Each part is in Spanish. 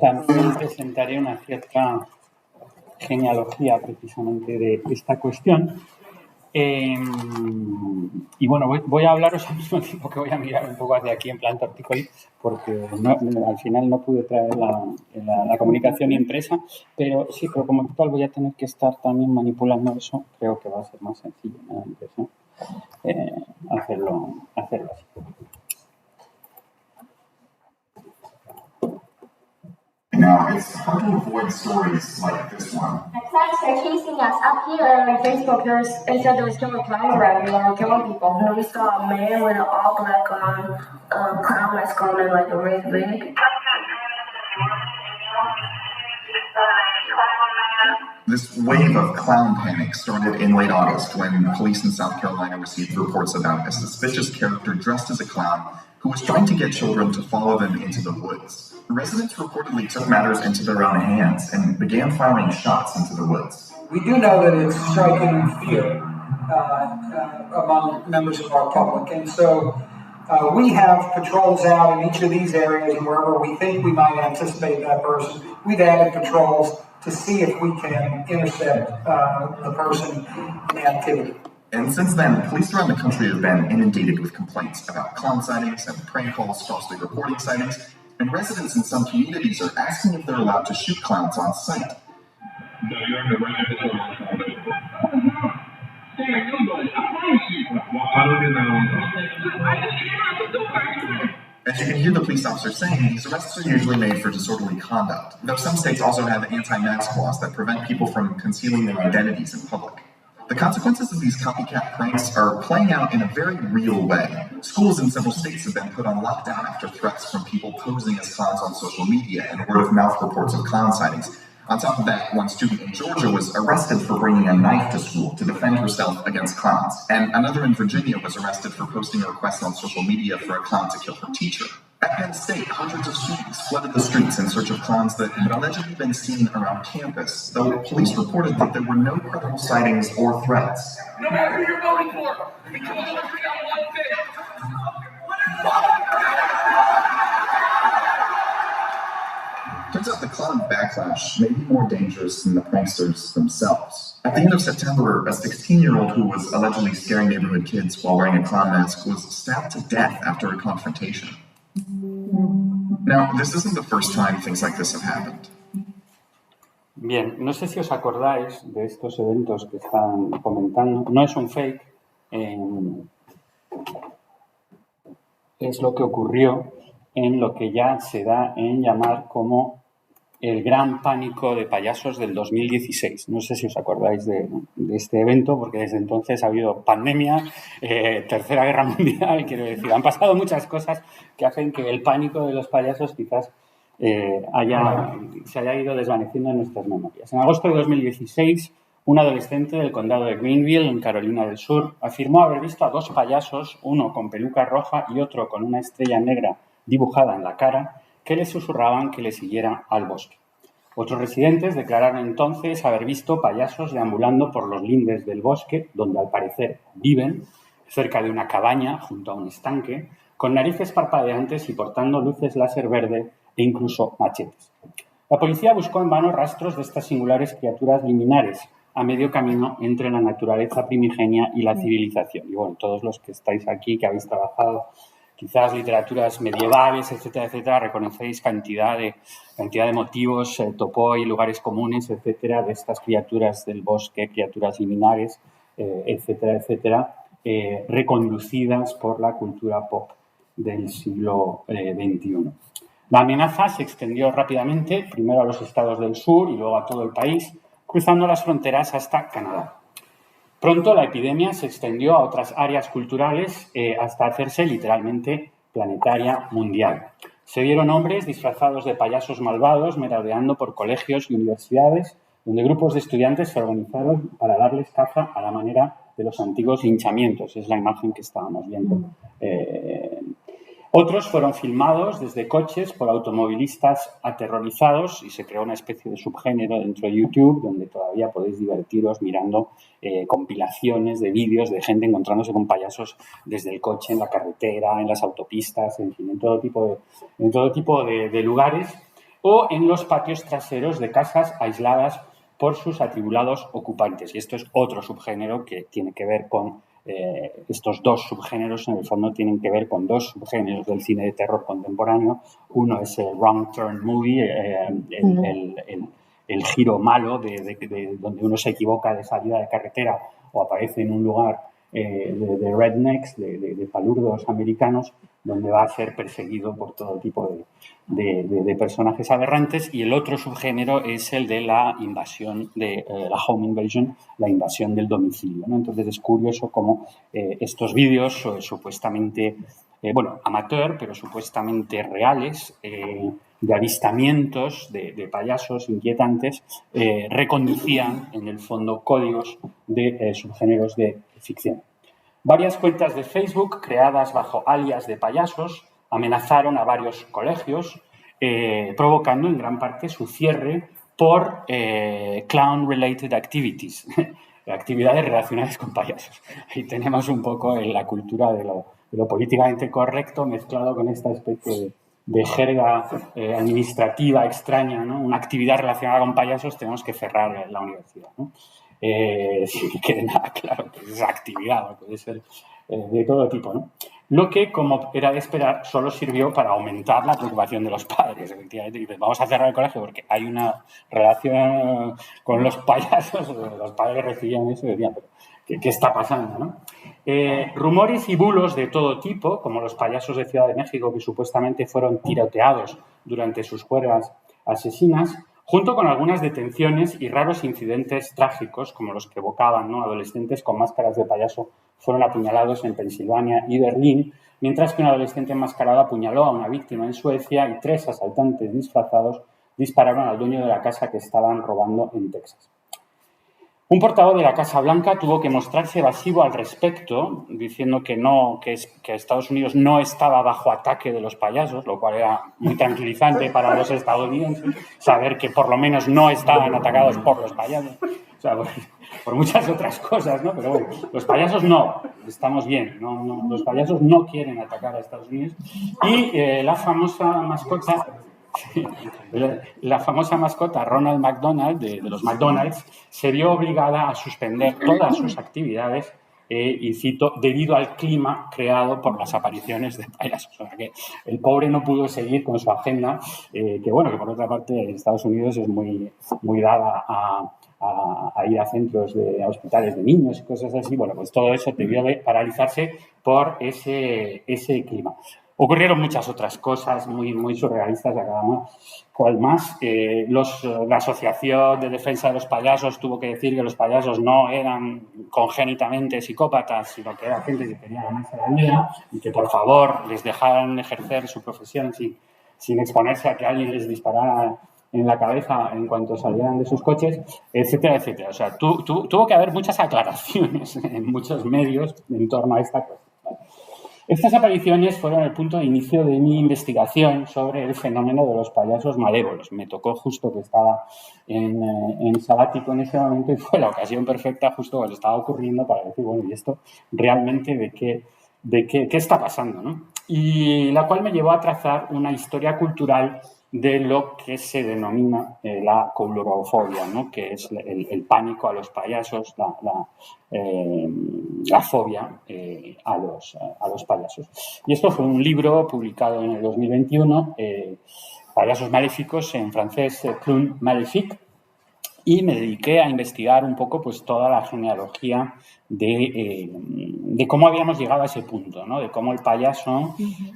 también presentaré una cierta genealogía precisamente de esta cuestión. Y bueno, voy a hablaros al mismo tiempo que voy a mirar un poco hacia aquí en plan tortícolis, porque al final no pude traer la comunicación impresa, pero sí, pero como tal voy a tener que estar también manipulando eso. Creo que va a ser más sencillo, me da la impresión, hacerlo así. Now, it's hard to avoid stories like this one. Thanks for chasing us. Up here on my Facebook, they said there was killer clowns around here that were killing people. And we saw a man with an all black clown mask on and like a red wig. This wave of clown panic started in late August when police in South Carolina received reports about a suspicious character dressed as a clown who was trying to get children to follow them into the woods. Residents reportedly took matters into their own hands and began firing shots into the woods. We do know that it's striking fear among members of our public, and so we have patrols out in each of these areas, and wherever we think we might anticipate that person, we've added patrols to see if we can intercept the person in activity. And since then, police around the country have been inundated with complaints about clown sightings and prank calls falsely reporting sightings, and residents in some communities are asking if they're allowed to shoot clowns on site. As you can hear the police officer saying, these arrests are usually made for disorderly conduct, though some states also have anti-mask laws that prevent people from concealing their identities in public. The consequences of these copycat pranks are playing out in a very real way. Schools in several states have been put on lockdown after threats from people posing as clowns on social media and word-of-mouth reports of clown sightings. On top of that, one student in Georgia was arrested for bringing a knife to school to defend herself against clowns, and another in Virginia was arrested for posting a request on social media for a clown to kill her teacher. At Penn State, hundreds of students flooded the streets in search of clowns that had allegedly been seen around campus, though police reported that there were no credible sightings or threats. No matter who you're voting for, we can all agree on one thing. Turns out the clown backlash may be more dangerous than the pranksters themselves. At the end of September, a 16-year-old who was allegedly scaring neighborhood kids while wearing a clown mask was stabbed to death after a confrontation. Now, this isn't the first time things like this have happened. Bien, no sé si os acordáis de estos eventos que están comentando. No es un fake, es lo que ocurrió en lo que ya se da en llamar como el gran pánico de payasos del 2016. No sé si os acordáis de este evento, porque desde entonces ha habido pandemia, Tercera Guerra Mundial, quiero decir, han pasado muchas cosas que hacen que el pánico de los payasos quizás se haya ido desvaneciendo en nuestras memorias. En agosto de 2016, un adolescente del condado de Greenville, en Carolina del Sur, afirmó haber visto a dos payasos, uno con peluca roja y otro con una estrella negra dibujada en la cara, que le susurraban que le siguiera al bosque. Otros residentes declararon entonces haber visto payasos deambulando por los lindes del bosque, donde al parecer viven, cerca de una cabaña junto a un estanque, con narices parpadeantes y portando luces láser verde e incluso machetes. La policía buscó en vano rastros de estas singulares criaturas liminares, a medio camino entre la naturaleza primigenia y la civilización. Y bueno, todos los que estáis aquí, que habéis trabajado quizás literaturas medievales, etcétera, etcétera, reconocéis cantidad de motivos, topoi, lugares comunes, etcétera, de estas criaturas del bosque, criaturas liminares, etcétera, etcétera, reconducidas por la cultura pop del siglo XXI. La amenaza se extendió rápidamente, primero a los estados del sur y luego a todo el país, cruzando las fronteras hasta Canadá. Pronto la epidemia se extendió a otras áreas culturales hasta hacerse literalmente planetaria mundial. Se vieron hombres disfrazados de payasos malvados merodeando por colegios y universidades, donde grupos de estudiantes se organizaron para darles caza a la manera de los antiguos linchamientos. Es la imagen que estábamos viendo. Otros fueron filmados desde coches por automovilistas aterrorizados y se creó una especie de subgénero dentro de YouTube donde todavía podéis divertiros mirando compilaciones de vídeos de gente encontrándose con payasos desde el coche, en la carretera, en las autopistas, en fin, en todo tipo de lugares. o en los patios traseros de casas aisladas por sus atribulados ocupantes. Y esto es otro subgénero que tiene que ver con estos dos subgéneros, en el fondo tienen que ver con dos subgéneros del cine de terror contemporáneo. Uno es el wrong turn movie, el giro malo de donde uno se equivoca de salida de carretera o aparece en un lugar de rednecks, de palurdos americanos, donde va a ser perseguido por todo tipo de personajes aberrantes. Y el otro subgénero es el de la invasión, la home invasion, la invasión del domicilio, ¿no? Entonces es curioso cómo estos vídeos supuestamente, amateur, pero supuestamente reales, de avistamientos de payasos inquietantes, reconducían en el fondo códigos de subgéneros de ficción. Varias cuentas de Facebook creadas bajo alias de payasos amenazaron a varios colegios, provocando en gran parte su cierre por clown-related activities, actividades relacionadas con payasos. Ahí tenemos un poco la cultura de lo políticamente correcto mezclado con esta especie de jerga administrativa extraña, ¿no? Una actividad relacionada con payasos, tenemos que cerrar la universidad, ¿no? Sin que quede nada claro que es actividad, puede ser de todo tipo, ¿no? Lo que, como era de esperar, solo sirvió para aumentar la preocupación de los padres. Efectivamente, dicen, vamos a cerrar el colegio porque hay una relación con los payasos. Los padres recibían eso y decían, pero ¿qué está pasando, no? Rumores y bulos de todo tipo, como los payasos de Ciudad de México que supuestamente fueron tiroteados durante sus juergas asesinas, junto con algunas detenciones y raros incidentes trágicos, como los que evocaban, ¿no? Adolescentes con máscaras de payaso fueron apuñalados en Pensilvania y Berlín, mientras que un adolescente enmascarado apuñaló a una víctima en Suecia y 3 asaltantes disfrazados dispararon al dueño de la casa que estaban robando en Texas. Un portavoz de la Casa Blanca tuvo que mostrarse evasivo al respecto, diciendo que Estados Unidos no estaba bajo ataque de los payasos, lo cual era muy tranquilizante para los estadounidenses, saber que por lo menos no estaban atacados por los payasos. O sea, por muchas otras cosas, ¿no? Pero bueno, los payasos no, estamos bien, no, los payasos no quieren atacar a Estados Unidos. Y la famosa mascota Ronald McDonald de los McDonald's se vio obligada a suspender todas sus actividades y cito, debido al clima creado por las apariciones de payasos. O sea, que el pobre no pudo seguir con su agenda, que por otra parte Estados Unidos es muy dada a ir a centros a hospitales de niños y cosas así. Bueno, pues todo eso debió de paralizarse por ese clima. Ocurrieron muchas otras cosas muy surrealistas, a cada cual más. La Asociación de Defensa de los Payasos tuvo que decir que los payasos no eran congénitamente psicópatas, sino que era gente que quería ganarse la vida y que, por favor, les dejaran ejercer su profesión sin exponerse a que alguien les disparara en la cabeza en cuanto salieran de sus coches, etcétera, etcétera. O sea, tuvo que haber muchas aclaraciones en muchos medios en torno a esta cosa. Estas apariciones fueron el punto de inicio de mi investigación sobre el fenómeno de los payasos malévolos. Me tocó justo que estaba en sabático en ese momento y fue la ocasión perfecta justo cuando estaba ocurriendo para decir, bueno, ¿y esto realmente de qué está pasando, ¿no? Y la cual me llevó a trazar una historia cultural de lo que se denomina la coulrofobia, ¿no? Que es el pánico a los payasos, la fobia a los payasos. Y esto fue un libro publicado en el 2021, Payasos maléficos, en francés, Clown maléfique, y me dediqué a investigar un poco pues toda la genealogía de cómo habíamos llegado a ese punto, ¿no? De cómo el payaso,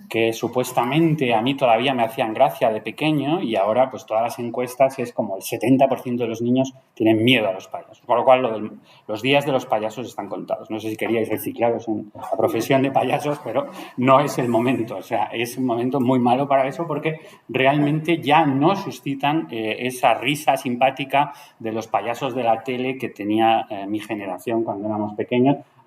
que supuestamente a mí todavía me hacían gracia de pequeño y ahora pues todas las encuestas es como el 70% de los niños tienen miedo a los payasos. Por lo cual los días de los payasos están contados. No sé si queríais reciclaros en la profesión de payasos, pero no es el momento. O sea, es un momento muy malo para eso porque realmente ya no suscitan esa risa simpática de los payasos de la tele que tenía mi generación cuando éramos pequeños.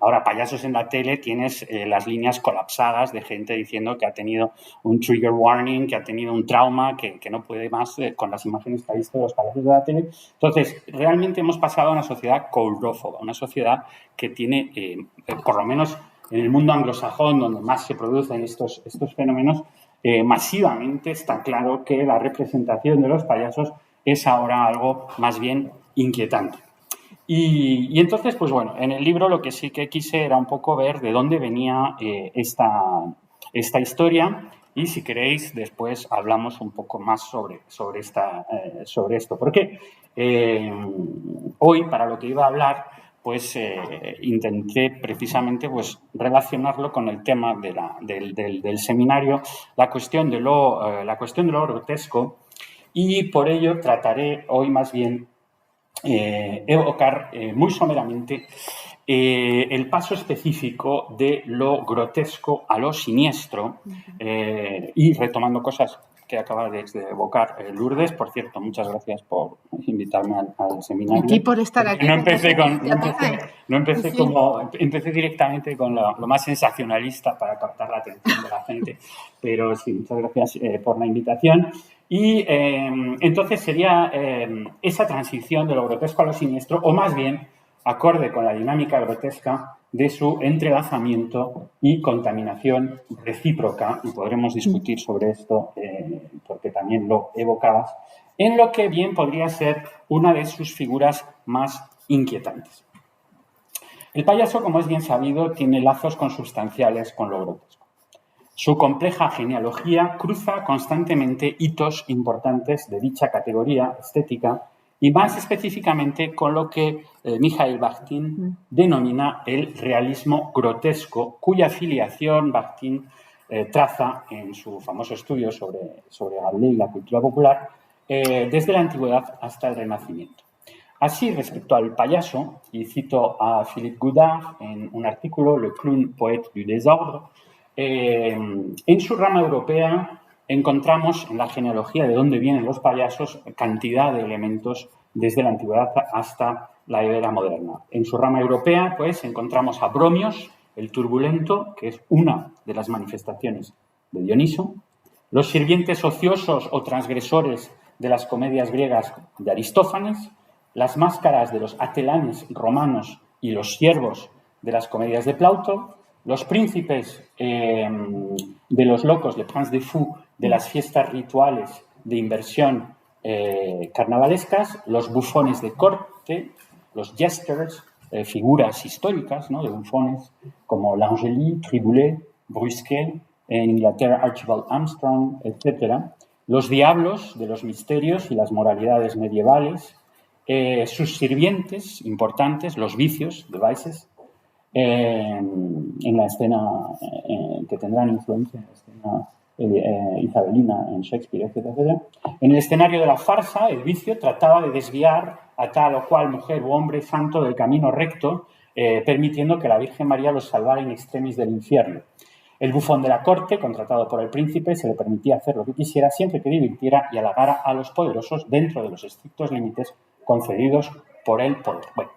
Ahora, payasos en la tele, tienes las líneas colapsadas de gente diciendo que ha tenido un trigger warning, que ha tenido un trauma, que no puede más con las imágenes que ha visto de los payasos de la tele. Entonces, realmente hemos pasado a una sociedad coulrófoba, una sociedad que tiene, por lo menos en el mundo anglosajón, donde más se producen estos fenómenos, masivamente está claro que la representación de los payasos es ahora algo más bien inquietante. Y entonces, pues bueno, en el libro lo que sí que quise era un poco ver de dónde venía esta historia, y si queréis después hablamos un poco más sobre esto. Porque hoy, para lo que iba a hablar, pues intenté precisamente pues relacionarlo con el tema del seminario, la cuestión de lo grotesco, y por ello trataré hoy más bien evocar muy someramente el paso específico de lo grotesco a lo siniestro, y retomando cosas que acaba de evocar Lourdes. Por cierto, muchas gracias por invitarme al seminario. Aquí por estar aquí. Empecé directamente con lo más sensacionalista para captar la atención de la gente, pero sí, muchas gracias por la invitación. Y entonces sería esa transición de lo grotesco a lo siniestro, o más bien acorde con la dinámica grotesca de su entrelazamiento y contaminación recíproca, y podremos discutir sobre esto porque también lo evocabas, en lo que bien podría ser una de sus figuras más inquietantes. El payaso, como es bien sabido, tiene lazos consubstanciales con lo grotesco. Su compleja genealogía cruza constantemente hitos importantes de dicha categoría estética, y más específicamente con lo que Mikhail Bakhtin denomina el realismo grotesco, cuya filiación Bakhtin traza en su famoso estudio sobre Rabelais y la cultura popular desde la antigüedad hasta el Renacimiento. Así, respecto al payaso, y cito a Philippe Goudard en un artículo, Le clown poète du désordre, en su rama europea encontramos en la genealogía de dónde vienen los payasos cantidad de elementos desde la antigüedad hasta la era moderna. En su rama europea, pues, encontramos a Bromios, el turbulento, que es una de las manifestaciones de Dioniso, los sirvientes ociosos o transgresores de las comedias griegas de Aristófanes, las máscaras de los atelanes romanos y los siervos de las comedias de Plauto, los príncipes de los locos, les princes de fous, de las fiestas rituales de inversión carnavalescas, los bufones de corte, los jesters, figuras históricas, ¿no?, de bufones como L'Angely, Triboulet, Brusquet, en Inglaterra Archibald Armstrong, etc. Los diablos de los misterios y las moralidades medievales, sus sirvientes importantes, los vicios, the vices, en la escena que tendrán influencia en la escena isabelina en Shakespeare, etcétera, etcétera. En el escenario de la farsa, el vicio trataba de desviar a tal o cual mujer u hombre santo del camino recto, permitiendo que la Virgen María los salvara in extremis del infierno. El bufón de la corte, contratado por el príncipe, se le permitía hacer lo que quisiera siempre que divirtiera y halagara a los poderosos dentro de los estrictos límites concedidos por el poder. Bueno,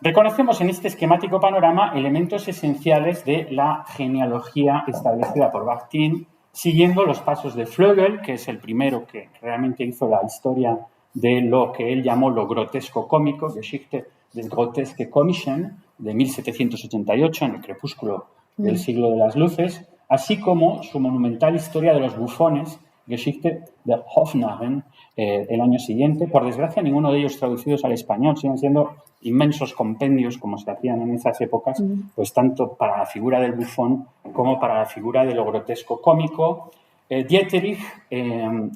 reconocemos en este esquemático panorama elementos esenciales de la genealogía establecida por Bakhtin, siguiendo los pasos de Flögel, que es el primero que realmente hizo la historia de lo que él llamó lo grotesco cómico, Geschichte des groteske Komischen, de 1788, en el crepúsculo del siglo de las luces, así como su monumental historia de los bufones, Geschichte der Hofnarren, el año siguiente. Por desgracia, ninguno de ellos traducidos al español. Siguen siendo inmensos compendios, como se hacían en esas épocas, pues tanto para la figura del bufón como para la figura de lo grotesco cómico. Dieterich,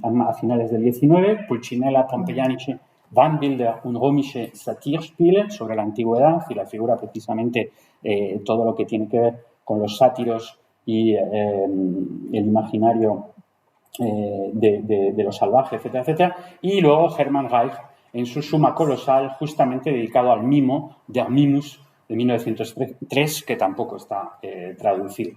a finales del 19, Pulcinella, Pompejanische Wandbilder und römische Satirspiele, sobre la antigüedad y la figura precisamente todo lo que tiene que ver con los sátiros y el imaginario de lo salvaje, etcétera, etcétera. Y luego Hermann Reich en su suma colosal, justamente dedicado al mimo, Der Mimus, de 1903, que tampoco está traducido.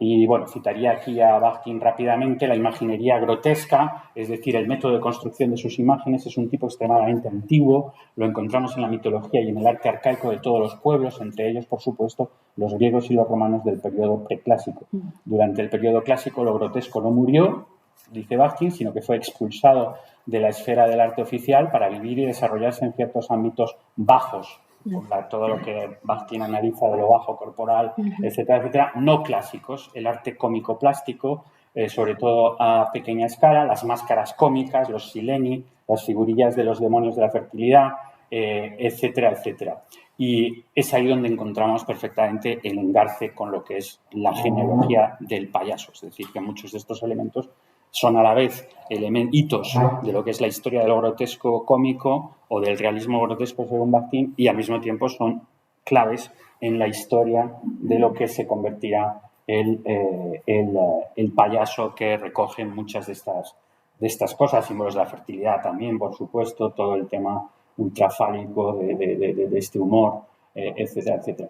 Y bueno, citaría aquí a Bakhtin rápidamente. La imaginería grotesca, es decir, el método de construcción de sus imágenes, es un tipo extremadamente antiguo. Lo encontramos en la mitología y en el arte arcaico de todos los pueblos, entre ellos, por supuesto, los griegos y los romanos del periodo preclásico. Durante el periodo clásico, lo grotesco no murió, dice Bakhtin, sino que fue expulsado de la esfera del arte oficial para vivir y desarrollarse en ciertos ámbitos bajos, todo lo que Bakhtin analiza de lo bajo corporal, etcétera, etcétera, no clásicos. El arte cómico plástico sobre todo a pequeña escala, las máscaras cómicas, los sileni, las figurillas de los demonios de la fertilidad, etcétera, etcétera. Y es ahí donde encontramos perfectamente el engarce con lo que es la genealogía del payaso. Es decir, que muchos de estos elementos son a la vez hitos de lo que es la historia de lo grotesco cómico o del realismo grotesco según Bakhtin, y al mismo tiempo son claves en la historia de lo que se convertirá el payaso, que recoge muchas de estas cosas, símbolos de la fertilidad también, por supuesto, todo el tema ultrafálico de este humor, etcétera, etcétera.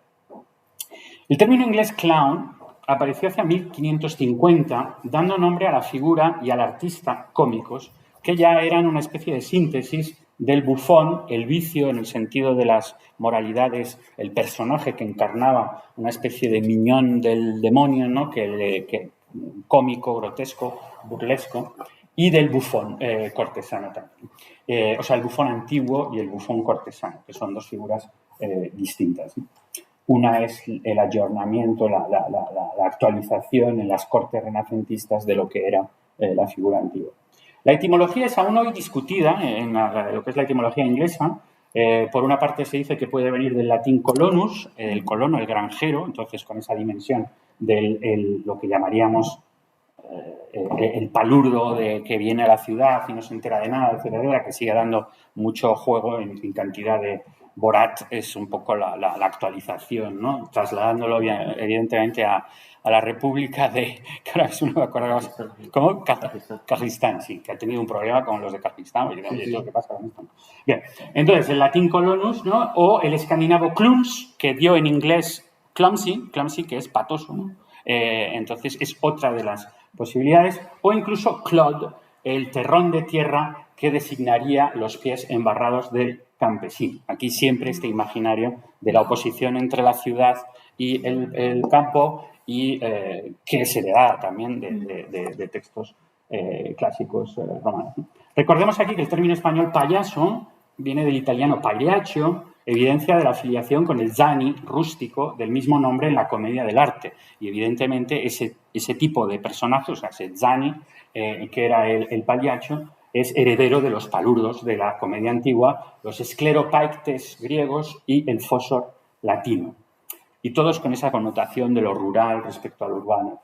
El término inglés clown apareció hacia 1550, dando nombre a la figura y al artista cómicos, que ya eran una especie de síntesis del bufón, el vicio en el sentido de las moralidades, el personaje que encarnaba una especie de miñón del demonio, ¿no? que cómico, grotesco, burlesco, y del bufón cortesano también. O sea, el bufón antiguo y el bufón cortesano, que son dos figuras distintas, ¿no? Una es el ayornamiento, la actualización en las cortes renacentistas de lo que era la figura antigua. La etimología es aún hoy discutida en lo que es la etimología inglesa. Por una parte se dice que puede venir del latín colonus, el colono, el granjero, entonces con esa dimensión de lo que llamaríamos el palurdo que viene a la ciudad y no se entera de nada, etcétera, que sigue dando mucho juego en cantidad de... Borat es un poco la actualización, ¿no? Trasladándolo evidentemente a la República de... que ahora mismo no me acuerdo ¿cómo? Kazajistán, sí, que ha tenido un problema con los de Kazajistán. ¿Qué pasa con esto? Bien, entonces el latín colonus, ¿no? O el escandinavo clums, que dio en inglés clumsy, que es patoso, ¿no? Entonces es otra de las posibilidades, o incluso clod, el terrón de tierra que designaría los pies embarrados del campesino. Aquí siempre este imaginario de la oposición entre la ciudad y el campo, y que se le da también de textos clásicos romanos. Recordemos aquí que el término español payaso viene del italiano pagliaccio, evidencia de la afiliación con el zani rústico del mismo nombre en la comedia del arte. Y evidentemente ese tipo de personaje, o sea, ese zani, que era el pagliaccio, es heredero de los palurdos de la comedia antigua, los escleropaictes griegos y el fósor latino. Y todos con esa connotación de lo rural respecto al urbano.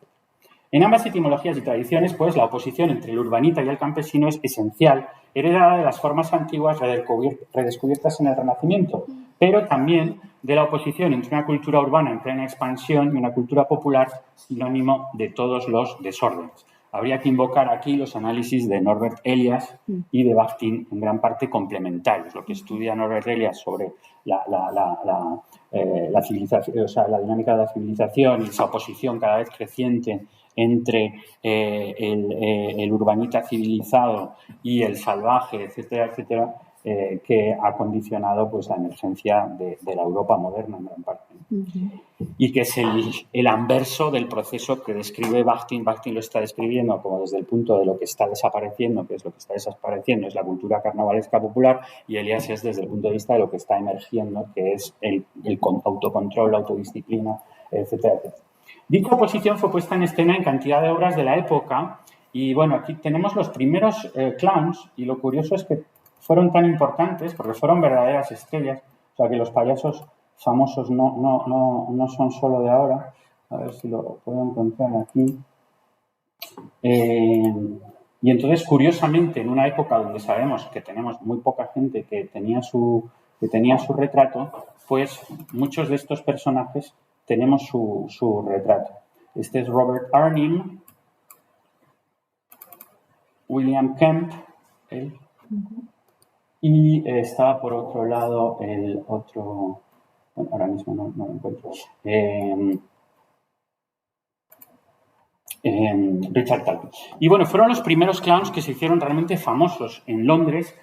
En ambas etimologías y tradiciones, pues, la oposición entre el urbanita y el campesino es esencial, heredada de las formas antiguas redescubiertas en el Renacimiento, pero también de la oposición entre una cultura urbana en plena expansión y una cultura popular sinónimo de todos los desórdenes. Habría que invocar aquí los análisis de Norbert Elias y de Bakhtin, en gran parte complementarios. Lo que estudia Norbert Elias sobre la civilización, o sea, la dinámica de la civilización y esa oposición cada vez creciente entre el urbanita civilizado y el salvaje, etcétera, etcétera, que ha condicionado, pues, la emergencia de la Europa moderna en gran parte. Y que es el anverso del proceso que describe Bakhtin. Bakhtin lo está describiendo como desde el punto de lo que está desapareciendo, que es lo que está desapareciendo, es la cultura carnavalesca popular, y Elias es desde el punto de vista de lo que está emergiendo, que es el autocontrol, la autodisciplina, etcétera, etcétera. Dicha oposición fue puesta en escena en cantidad de obras de la época, y bueno, aquí tenemos los primeros clowns, y lo curioso es que fueron tan importantes porque fueron verdaderas estrellas, o sea que los payasos famosos no son solo de ahora. A ver si lo puedo encontrar aquí. Y entonces, curiosamente, en una época donde sabemos que tenemos muy poca gente que tenía su retrato, pues muchos de estos personajes tenemos su retrato. Este es Robert Arnim, William Kemp, y estaba por otro lado el otro, bueno, ahora mismo no lo encuentro, Richard Talbot. Y bueno, fueron los primeros clowns que se hicieron realmente famosos en Londres,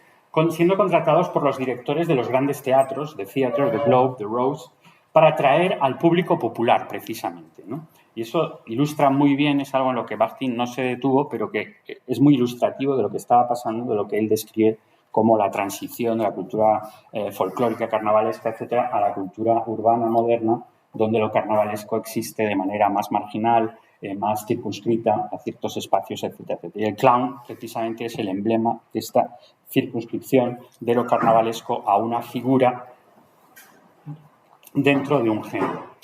siendo contratados por los directores de los grandes teatros, The Theatre, The Globe, The Rose, para atraer al público popular, precisamente, ¿no? Y eso ilustra muy bien, es algo en lo que Bakhtin no se detuvo, pero que es muy ilustrativo de lo que estaba pasando, de lo que él describe como la transición de la cultura folclórica, carnavalesca, etcétera, a la cultura urbana moderna, donde lo carnavalesco existe de manera más marginal, más circunscrita a ciertos espacios, etcétera, etcétera. Y el clown precisamente es el emblema de esta circunscripción de lo carnavalesco a una figura dentro de un género.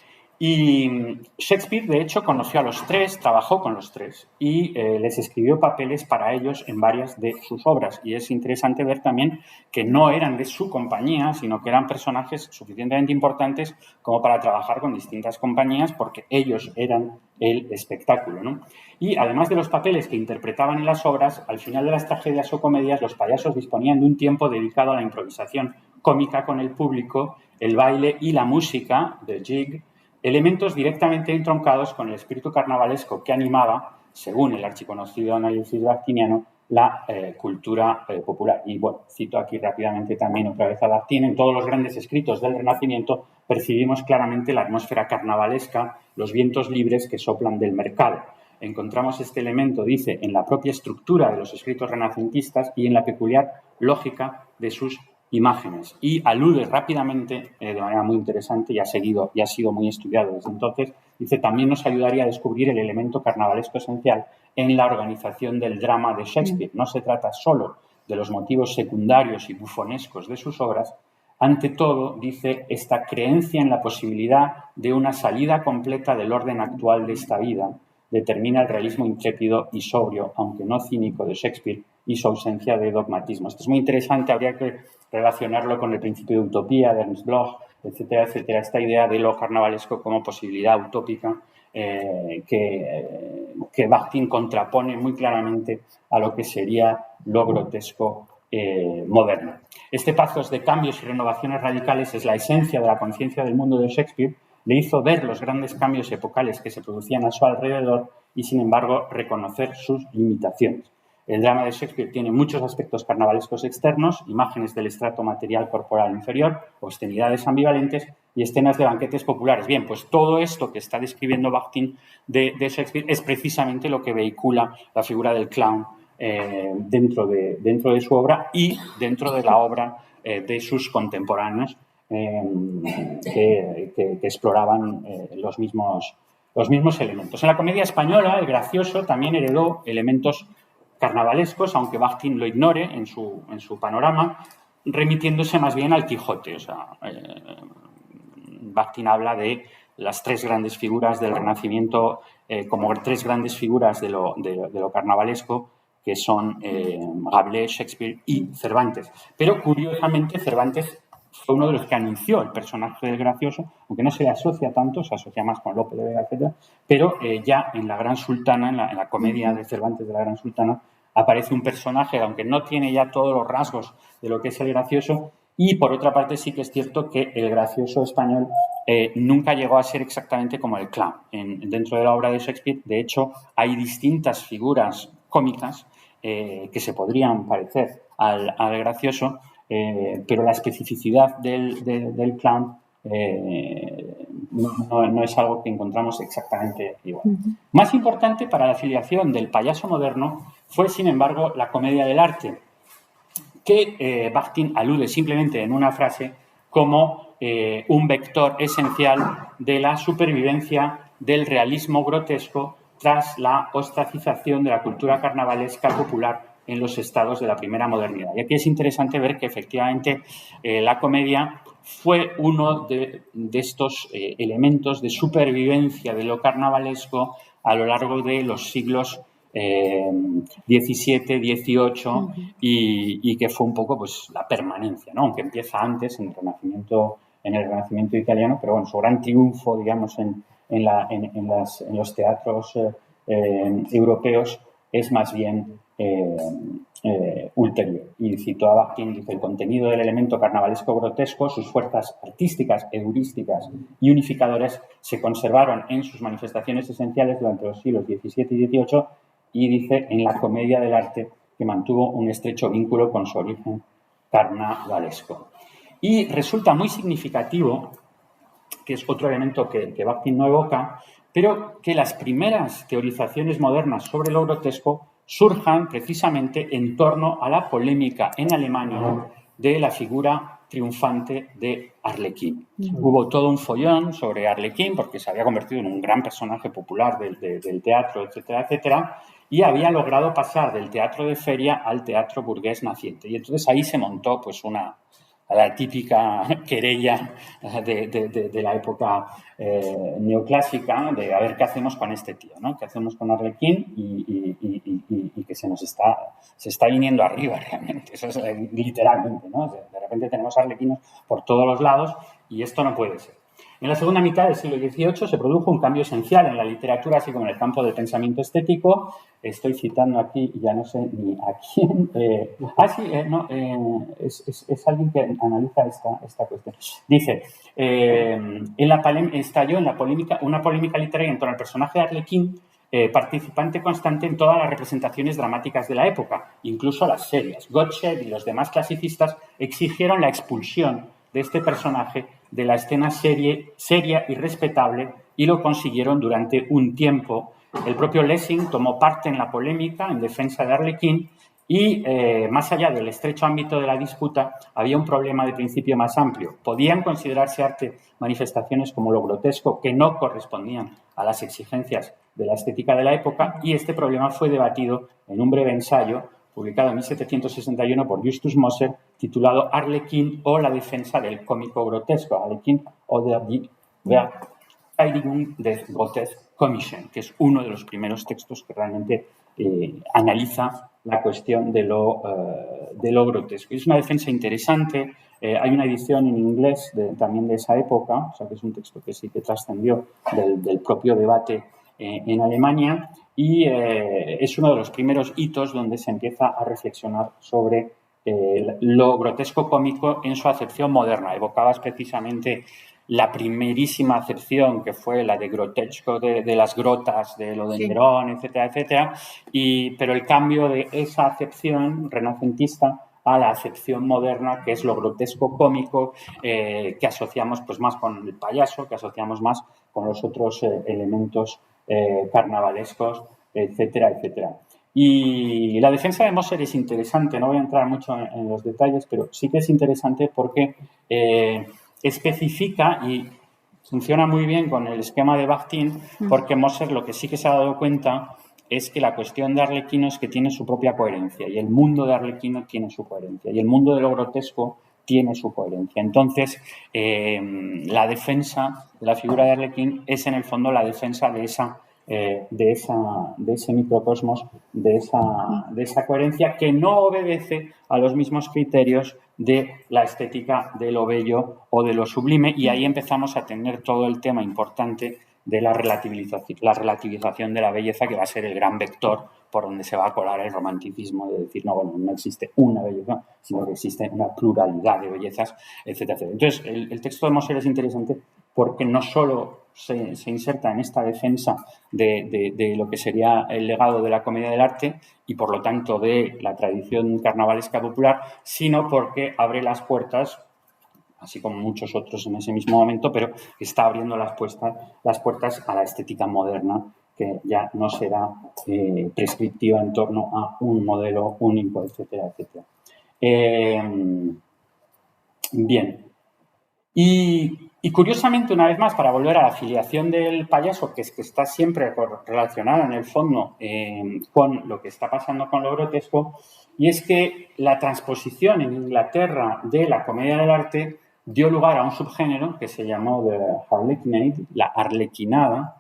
Y Shakespeare, de hecho, conoció a los tres, trabajó con los tres y les escribió papeles para ellos en varias de sus obras. Y es interesante ver también que no eran de su compañía, sino que eran personajes suficientemente importantes como para trabajar con distintas compañías porque ellos eran el espectáculo, ¿no? Y además de los papeles que interpretaban en las obras, al final de las tragedias o comedias, los payasos disponían de un tiempo dedicado a la improvisación cómica con el público, el baile y la música, the jig, elementos directamente entroncados con el espíritu carnavalesco que animaba, según el archiconocido análisis bactiniano, la cultura popular. Y bueno, cito aquí rápidamente también otra vez a Bakhtin. En todos los grandes escritos del Renacimiento percibimos claramente la atmósfera carnavalesca, los vientos libres que soplan del mercado. Encontramos este elemento, dice, en la propia estructura de los escritos renacentistas y en la peculiar lógica de sus imágenes. Y alude rápidamente, de manera muy interesante, y ha sido muy estudiado desde entonces, dice, también nos ayudaría a descubrir el elemento carnavalesco esencial en la organización del drama de Shakespeare. No se trata solo de los motivos secundarios y bufonescos de sus obras. Ante todo, dice, esta creencia en la posibilidad de una salida completa del orden actual de esta vida determina el realismo intrépido y sobrio, aunque no cínico, de Shakespeare y su ausencia de dogmatismo. Esto es muy interesante, habría que relacionarlo con el principio de utopía de Ernst Bloch, etcétera, etcétera. Esta idea de lo carnavalesco como posibilidad utópica que Bakhtin contrapone muy claramente a lo que sería lo grotesco moderno. Este pasos de cambios y renovaciones radicales es la esencia de la conciencia del mundo de Shakespeare. Le hizo ver los grandes cambios epocales que se producían a su alrededor y, sin embargo, reconocer sus limitaciones. El drama de Shakespeare tiene muchos aspectos carnavalescos externos, imágenes del estrato material corporal inferior, obscenidades ambivalentes y escenas de banquetes populares. Bien, pues todo esto que está describiendo Bakhtin de Shakespeare es precisamente lo que vehicula la figura del clown dentro de su obra y dentro de la obra de sus contemporáneos que exploraban los mismos elementos. En la comedia española, el gracioso también heredó elementos carnavalescos, aunque Bakhtin lo ignore en su panorama, remitiéndose más bien al Quijote. O sea, Bakhtin habla de las tres grandes figuras del Renacimiento como tres grandes figuras de lo carnavalesco, que son Rabelais, Shakespeare y Cervantes. Pero, curiosamente, Cervantes fue uno de los que anunció el personaje del gracioso, aunque no se le asocia tanto, se asocia más con Lope de Vega, etc. Pero ya en La Gran Sultana, en la comedia de Cervantes de La Gran Sultana, aparece un personaje, aunque no tiene ya todos los rasgos de lo que es el gracioso, y por otra parte sí que es cierto que el gracioso español nunca llegó a ser exactamente como el clown. Dentro de la obra de Shakespeare, de hecho, hay distintas figuras cómicas que se podrían parecer al gracioso, pero la especificidad del clown no es algo que encontramos exactamente igual. Más importante para la afiliación del payaso moderno fue, sin embargo, la comedia del arte, que Bakhtin alude simplemente en una frase como un vector esencial de la supervivencia del realismo grotesco tras la ostracización de la cultura carnavalesca popular en los estados de la primera modernidad. Y aquí es interesante ver que efectivamente la comedia fue uno de estos elementos de supervivencia de lo carnavalesco a lo largo de los siglos XVII, XVIII y que fue un poco pues la permanencia, ¿no? Aunque empieza antes en el Renacimiento italiano, pero bueno, su gran triunfo, digamos, en los teatros europeos es más bien ulterior. Y cito a Bakhtin, dice: el contenido del elemento carnavalesco grotesco, sus fuerzas artísticas, heurísticas y unificadoras se conservaron en sus manifestaciones esenciales durante los siglos XVII y XVIII, y dice en la comedia del arte, que mantuvo un estrecho vínculo con su origen carnavalesco. Y resulta muy significativo, que es otro elemento que Bakhtin no evoca, pero que las primeras teorizaciones modernas sobre lo grotesco surjan precisamente en torno a la polémica en Alemania de la figura triunfante de Arlequín. Hubo todo un follón sobre Arlequín porque se había convertido en un gran personaje popular del teatro, etcétera, etcétera, y había logrado pasar del teatro de feria al teatro burgués naciente. Y entonces ahí se montó pues la típica querella de la época neoclásica de a ver qué hacemos con este tío, ¿no? ¿Qué hacemos con Arlequín? Y que se está viniendo arriba realmente, eso es literalmente, ¿no? De repente tenemos arlequinos por todos los lados y esto no puede ser. En la segunda mitad del siglo XVIII se produjo un cambio esencial en la literatura, así como en el campo del pensamiento estético. Estoy citando aquí, ya no sé ni a quién. Es alguien que analiza esta cuestión. Dice, estalló en una polémica literaria en torno al personaje de Arlequín, participante constante en todas las representaciones dramáticas de la época, incluso las serias. Gottsched y los demás clasicistas exigieron la expulsión de este personaje de la escena seria y respetable y lo consiguieron durante un tiempo. El propio Lessing tomó parte en la polémica en defensa de Arlequín y, más allá del estrecho ámbito de la disputa, había un problema de principio más amplio. Podían considerarse arte manifestaciones como lo grotesco que no correspondían a las exigencias de la estética de la época, y este problema fue debatido en un breve ensayo publicado en 1761 por Justus Moser, titulado Arlequín o la defensa del cómico grotesco, Arlequín o die Verteidigung des Grotesques Comischen, que es uno de los primeros textos que realmente analiza la cuestión de lo grotesco. Es una defensa interesante. Hay una edición en inglés también de esa época, o sea que es un texto que sí que trascendió del propio debate en Alemania, y es uno de los primeros hitos donde se empieza a reflexionar sobre lo grotesco cómico en su acepción moderna. Evocabas precisamente la primerísima acepción, que fue la de grotesco de las grotas, de lo de Nerón, etcétera, etcétera, pero el cambio de esa acepción renacentista a la acepción moderna, que es lo grotesco cómico, que asociamos pues más con el payaso, que asociamos más con los otros elementos carnavalescos, etcétera, etcétera. Y la defensa de Moser es interesante, no voy a entrar mucho en los detalles, pero sí que es interesante porque especifica y funciona muy bien con el esquema de Bakhtin, porque Moser lo que sí que se ha dado cuenta es que la cuestión de Arlequino es que tiene su propia coherencia, y el mundo de Arlequino tiene su coherencia, y el mundo de lo grotesco tiene su coherencia. Entonces, la defensa de la figura de Arlequín es en el fondo la defensa de ese microcosmos, de esa coherencia que no obedece a los mismos criterios de la estética de lo bello o de lo sublime, y ahí empezamos a tener todo el tema importante de la relativización de la belleza, que va a ser el gran vector por donde se va a colar el romanticismo, de decir, no existe una belleza, sino que existe una pluralidad de bellezas, etcétera, etcétera. Entonces, el texto de Moser es interesante porque no solo se inserta en esta defensa de lo que sería el legado de la comedia del arte y, por lo tanto, de la tradición carnavalesca popular, sino porque abre las puertas, así como muchos otros en ese mismo momento, pero está abriendo las puertas a la estética moderna, que ya no será prescriptiva en torno a un modelo único, etcétera, etcétera. Bien. Y curiosamente, una vez más, para volver a la filiación del payaso, que es que está siempre relacionada en el fondo con lo que está pasando con lo grotesco, y es que la transposición en Inglaterra de la comedia del arte dio lugar a un subgénero que se llamó The Harlequinade, la arlequinada,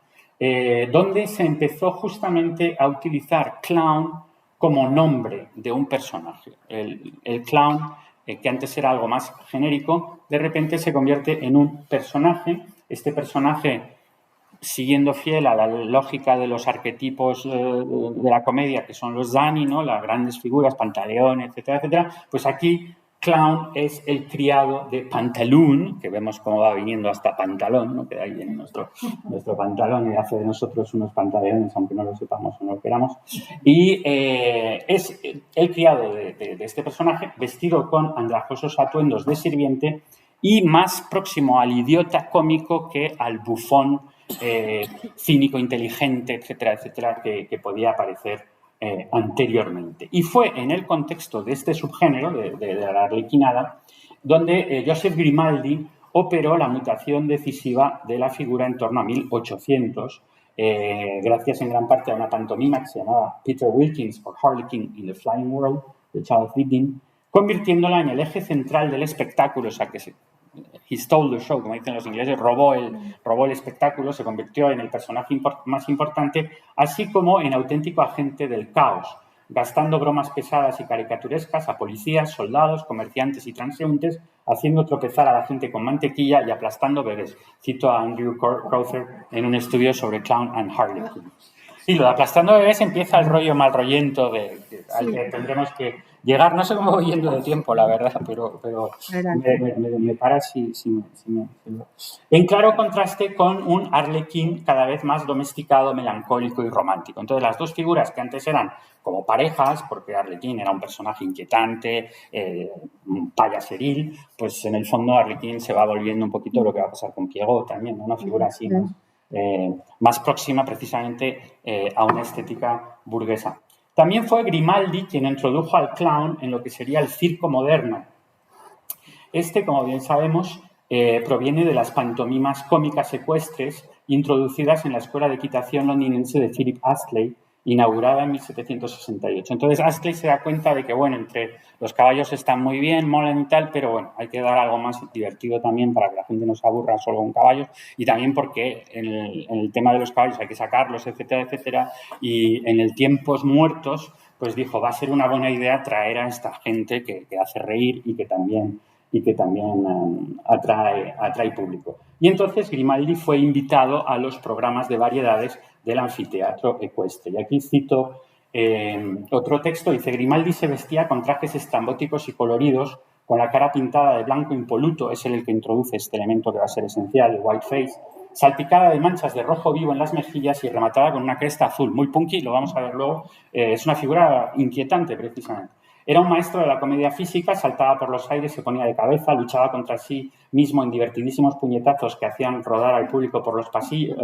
donde se empezó justamente a utilizar clown como nombre de un personaje. El clown, que antes era algo más genérico, de repente se convierte en un personaje. Este personaje, siguiendo fiel a la lógica de los arquetipos de la comedia, que son los Dani, ¿no? Las grandes figuras, Pantaleón, etcétera, etcétera, pues aquí clown es el criado de Pantaloon, que vemos cómo va viniendo hasta pantalón, ¿no? Que de ahí viene nuestro pantalón y hace de nosotros unos pantalones, aunque no lo sepamos o no lo queramos. Y es el criado de este personaje, vestido con andrajosos atuendos de sirviente y más próximo al idiota cómico que al bufón cínico, inteligente, etcétera, etcétera, que podía aparecer anteriormente. Y fue en el contexto de este subgénero, de la arlequinada, donde Joseph Grimaldi operó la mutación decisiva de la figura en torno a 1800, gracias en gran parte a una pantomima que se llamaba Peter Wilkins or Harlequin in the Flying World, de Charles Dibdin, convirtiéndola en el eje central del espectáculo, o sea que he stole the show, como dicen los ingleses, robó el espectáculo, se convirtió en el personaje más importante, así como en auténtico agente del caos, gastando bromas pesadas y caricaturescas a policías, soldados, comerciantes y transeúntes, haciendo tropezar a la gente con mantequilla y aplastando bebés. Cito a Andrew Crowther en un estudio sobre Clown and Harlequin. Y lo de aplastando bebés empieza el rollo mal rollento al que tendremos que llegar. No sé cómo voy yendo de tiempo, la verdad, pero me para si me... En claro contraste con un Arlequín cada vez más domesticado, melancólico y romántico. Entonces, las dos figuras que antes eran como parejas, porque Arlequín era un personaje inquietante, payaseril, pues en el fondo Arlequín se va volviendo un poquito lo que va a pasar con Pierrot también, ¿no? Una figura así más próxima precisamente a una estética burguesa. También fue Grimaldi quien introdujo al clown en lo que sería el circo moderno. Este, como bien sabemos, proviene de las pantomimas cómicas ecuestres introducidas en la escuela de equitación londinense de Philip Astley, inaugurada en 1768. Entonces, Astley se da cuenta de que, bueno, entre los caballos están muy bien, molan y tal, pero bueno, hay que dar algo más divertido también para que la gente no se aburra solo con caballos, y también porque en el tema de los caballos hay que sacarlos, etcétera, etcétera, y en el tiempos muertos, pues dijo, va a ser una buena idea traer a esta gente que hace reír y que también atrae público. Y entonces Grimaldi fue invitado a los programas de variedades del anfiteatro ecuestre. Y aquí cito otro texto, dice, Grimaldi se vestía con trajes estrambóticos y coloridos, con la cara pintada de blanco impoluto, es el que introduce este elemento que va a ser esencial, el white face, salpicada de manchas de rojo vivo en las mejillas y rematada con una cresta azul, muy punky, lo vamos a ver luego, es una figura inquietante precisamente. Era un maestro de la comedia física, saltaba por los aires, se ponía de cabeza, luchaba contra sí mismo en divertidísimos puñetazos que hacían rodar al público por los pasillos,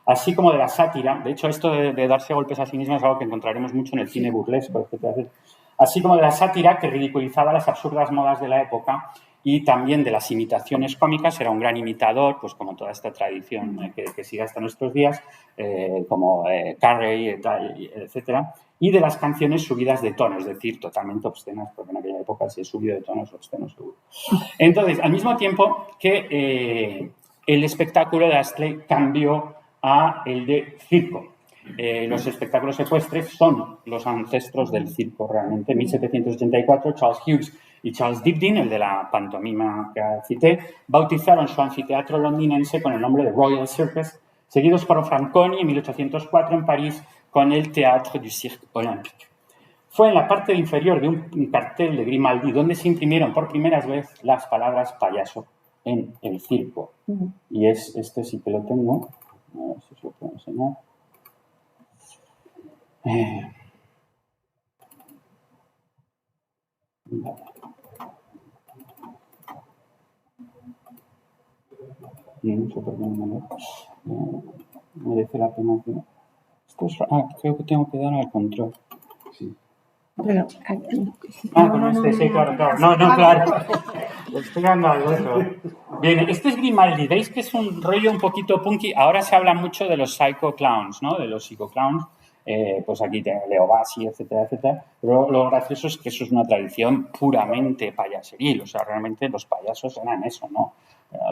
así como de la sátira. De hecho, esto de darse golpes a sí mismo es algo que encontraremos mucho en el cine burlesco, etc. Así como de la sátira que ridiculizaba las absurdas modas de la época y también de las imitaciones cómicas. Era un gran imitador, pues como toda esta tradición que sigue hasta nuestros días, como Carrey, etcétera. Y de las canciones subidas de tono, es decir, totalmente obscenas, porque en aquella época se subió de tonos obscenos seguro. Entonces, al mismo tiempo que el espectáculo de Astley cambió a el de circo. Los espectáculos ecuestres son los ancestros del circo realmente. En 1784, Charles Hughes y Charles Dibdin, el de la pantomima que cité, bautizaron su anfiteatro londinense con el nombre de Royal Circus, seguidos por Franconi en 1804 en París con el Théâtre du Cirque Olympique. Fue en la parte inferior de un cartel de Grimaldi donde se imprimieron por primera vez las palabras payaso en el circo. Y este sí que lo tengo. A ver si os lo puedo enseñar. Merece la pena que... creo que tengo que dar al control. Sí. Pero aquí. Con este, sí, claro. No, claro. Estoy dando al otro. Bien, este es Grimaldi. Veis que es un rollo un poquito punky. Ahora se habla mucho de los psycho clowns, ¿no? De los psicoclowns. Pues aquí tengo Leo Bassi, etcétera, etcétera. Pero lo gracioso es que eso es una tradición puramente payaseril. O sea, realmente los payasos eran eso, ¿no?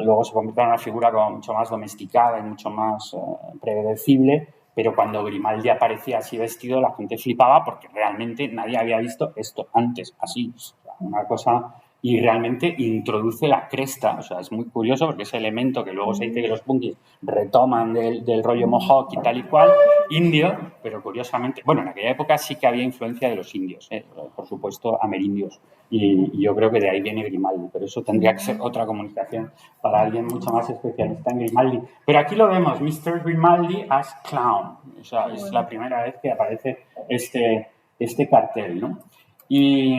Luego se convirtió en una figura como mucho más domesticada y mucho más predecible, pero cuando Grimaldi aparecía así vestido, la gente flipaba porque realmente nadie había visto esto antes, así. O sea, una cosa... Y realmente introduce la cresta. O sea, es muy curioso porque ese elemento que luego se dice que los punkis retoman del rollo mohawk y tal y cual, indio, pero curiosamente... Bueno, en aquella época sí que había influencia de los indios, por supuesto, amerindios. Y yo creo que de ahí viene Grimaldi, pero eso tendría que ser otra comunicación para alguien mucho más especialista en Grimaldi. Pero aquí lo vemos, Mr. Grimaldi as clown. O sea, es la primera vez que aparece este cartel, ¿no? Y...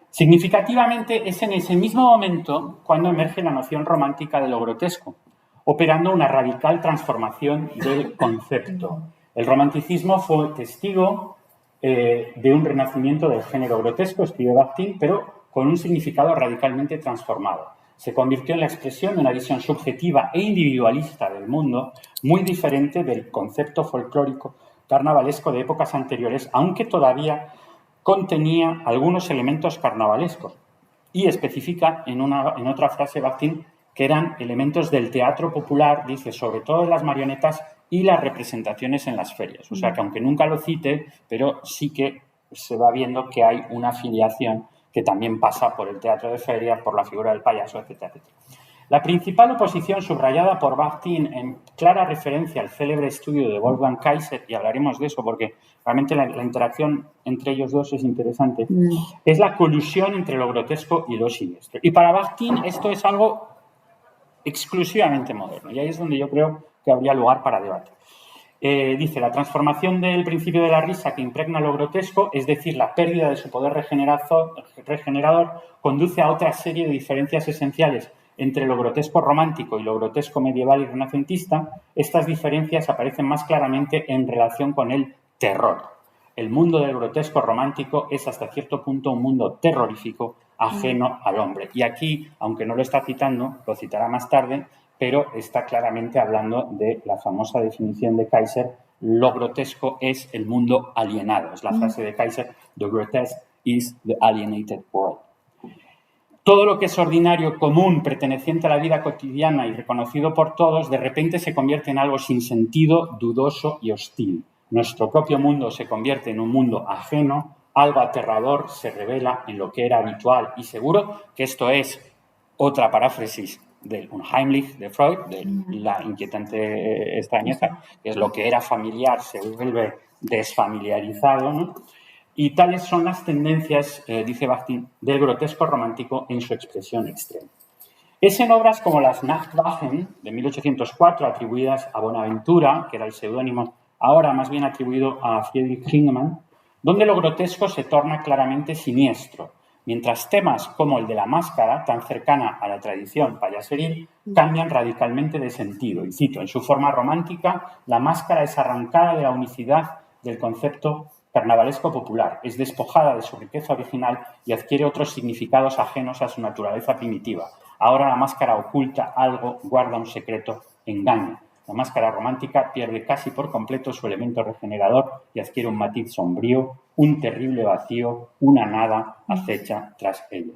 significativamente es en ese mismo momento cuando emerge la noción romántica de lo grotesco, operando una radical transformación del concepto. El romanticismo fue testigo de un renacimiento del género grotesco, escribe Bakhtin, pero con un significado radicalmente transformado. Se convirtió en la expresión de una visión subjetiva e individualista del mundo, muy diferente del concepto folclórico carnavalesco de épocas anteriores, aunque todavía contenía algunos elementos carnavalescos. Y especifica en otra frase Bakhtin que eran elementos del teatro popular, dice, sobre todo en las marionetas y las representaciones en las ferias. O sea que aunque nunca lo cite, pero sí que se va viendo que hay una afiliación que también pasa por el teatro de ferias, por la figura del payaso, etcétera, etcétera. La principal oposición subrayada por Bakhtin en clara referencia al célebre estudio de Wolfgang Kaiser, y hablaremos de eso porque realmente la interacción entre ellos dos es interesante, es la colusión entre lo grotesco y lo siniestro. Y para Bakhtin esto es algo exclusivamente moderno, y ahí es donde yo creo que habría lugar para debate. Dice, la transformación del principio de la risa que impregna lo grotesco, es decir, la pérdida de su poder regenerador, conduce a otra serie de diferencias esenciales entre lo grotesco romántico y lo grotesco medieval y renacentista. Estas diferencias aparecen más claramente en relación con el terror. El mundo del grotesco romántico es hasta cierto punto un mundo terrorífico ajeno al hombre. Y aquí, aunque no lo está citando, lo citará más tarde, pero está claramente hablando de la famosa definición de Kaiser: lo grotesco es el mundo alienado. Es la frase de Kaiser: the grotesque is the alienated world. Todo lo que es ordinario, común, perteneciente a la vida cotidiana y reconocido por todos, de repente se convierte en algo sin sentido, dudoso y hostil. Nuestro propio mundo se convierte en un mundo ajeno, algo aterrador se revela en lo que era habitual, y seguro que esto es otra paráfrasis del Unheimlich de Freud, de la inquietante extrañeza, que es lo que era familiar se vuelve desfamiliarizado, ¿no? Y tales son las tendencias, dice Bakhtin, del grotesco romántico en su expresión extrema. Es en obras como las Nachtwachen de 1804, atribuidas a Bonaventura, que era el seudónimo ahora más bien atribuido a Friedrich Schliemann, donde lo grotesco se torna claramente siniestro, mientras temas como el de la máscara, tan cercana a la tradición payaseril, cambian radicalmente de sentido. Y cito, en su forma romántica, la máscara es arrancada de la unicidad del concepto carnavalesco popular, es despojada de su riqueza original y adquiere otros significados ajenos a su naturaleza primitiva. Ahora la máscara oculta algo, guarda un secreto, engaña. La máscara romántica pierde casi por completo su elemento regenerador y adquiere un matiz sombrío, un terrible vacío, una nada acecha tras ello.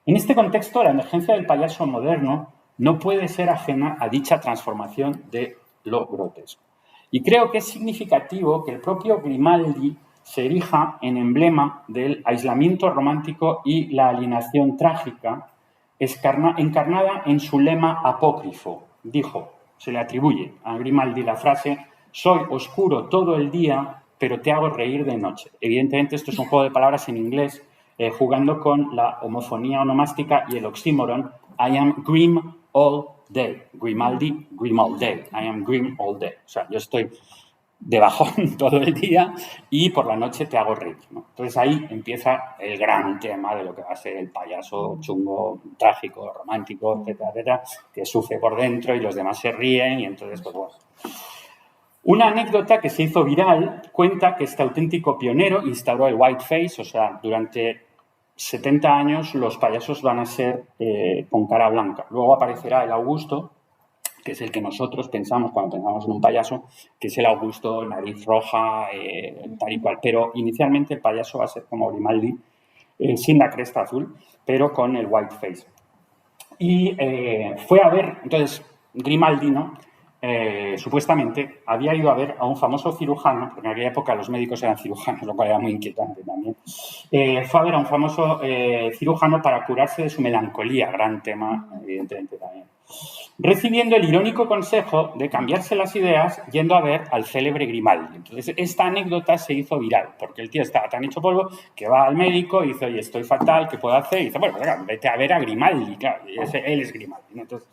En este contexto, la emergencia del payaso moderno no puede ser ajena a dicha transformación de lo grotesco. Y creo que es significativo que el propio Grimaldi se erija en emblema del aislamiento romántico y la alienación trágica, encarnada en su lema apócrifo. Dijo, se le atribuye a Grimaldi la frase: soy oscuro todo el día, pero te hago reír de noche. Evidentemente esto es un juego de palabras en inglés, jugando con la homofonía onomástica y el oxímoron. I am grim all day. Grimaldi, grim all day. I am grim all day. O sea, yo estoy de bajón todo el día y por la noche te hago reír, ¿no? Entonces ahí empieza el gran tema de lo que va a ser el payaso chungo, trágico, romántico, etcétera, etcétera, que sufre por dentro y los demás se ríen y entonces, pues bueno. Una anécdota que se hizo viral cuenta que este auténtico pionero instauró el whiteface, o sea, durante 70 años los payasos van a ser con cara blanca. Luego aparecerá el Augusto, que es el que nosotros pensamos cuando pensamos en un payaso, que es el Augusto, nariz roja, tal y cual. Pero inicialmente el payaso va a ser como Grimaldi, sin la cresta azul, pero con el whiteface. Y fue a ver, entonces, Grimaldi, ¿no? Supuestamente había ido a ver a un famoso cirujano, porque en aquella época los médicos eran cirujanos, lo cual era muy inquietante también. Fue a ver a un famoso cirujano para curarse de su melancolía, gran tema, evidentemente también. Recibiendo el irónico consejo de cambiarse las ideas yendo a ver al célebre Grimaldi. Entonces, esta anécdota se hizo viral, porque el tío estaba tan hecho polvo que va al médico y dice, oye, estoy fatal, ¿qué puedo hacer? Y dice, bueno, vete a ver a Grimaldi, claro, y él es Grimaldi, ¿no? Entonces,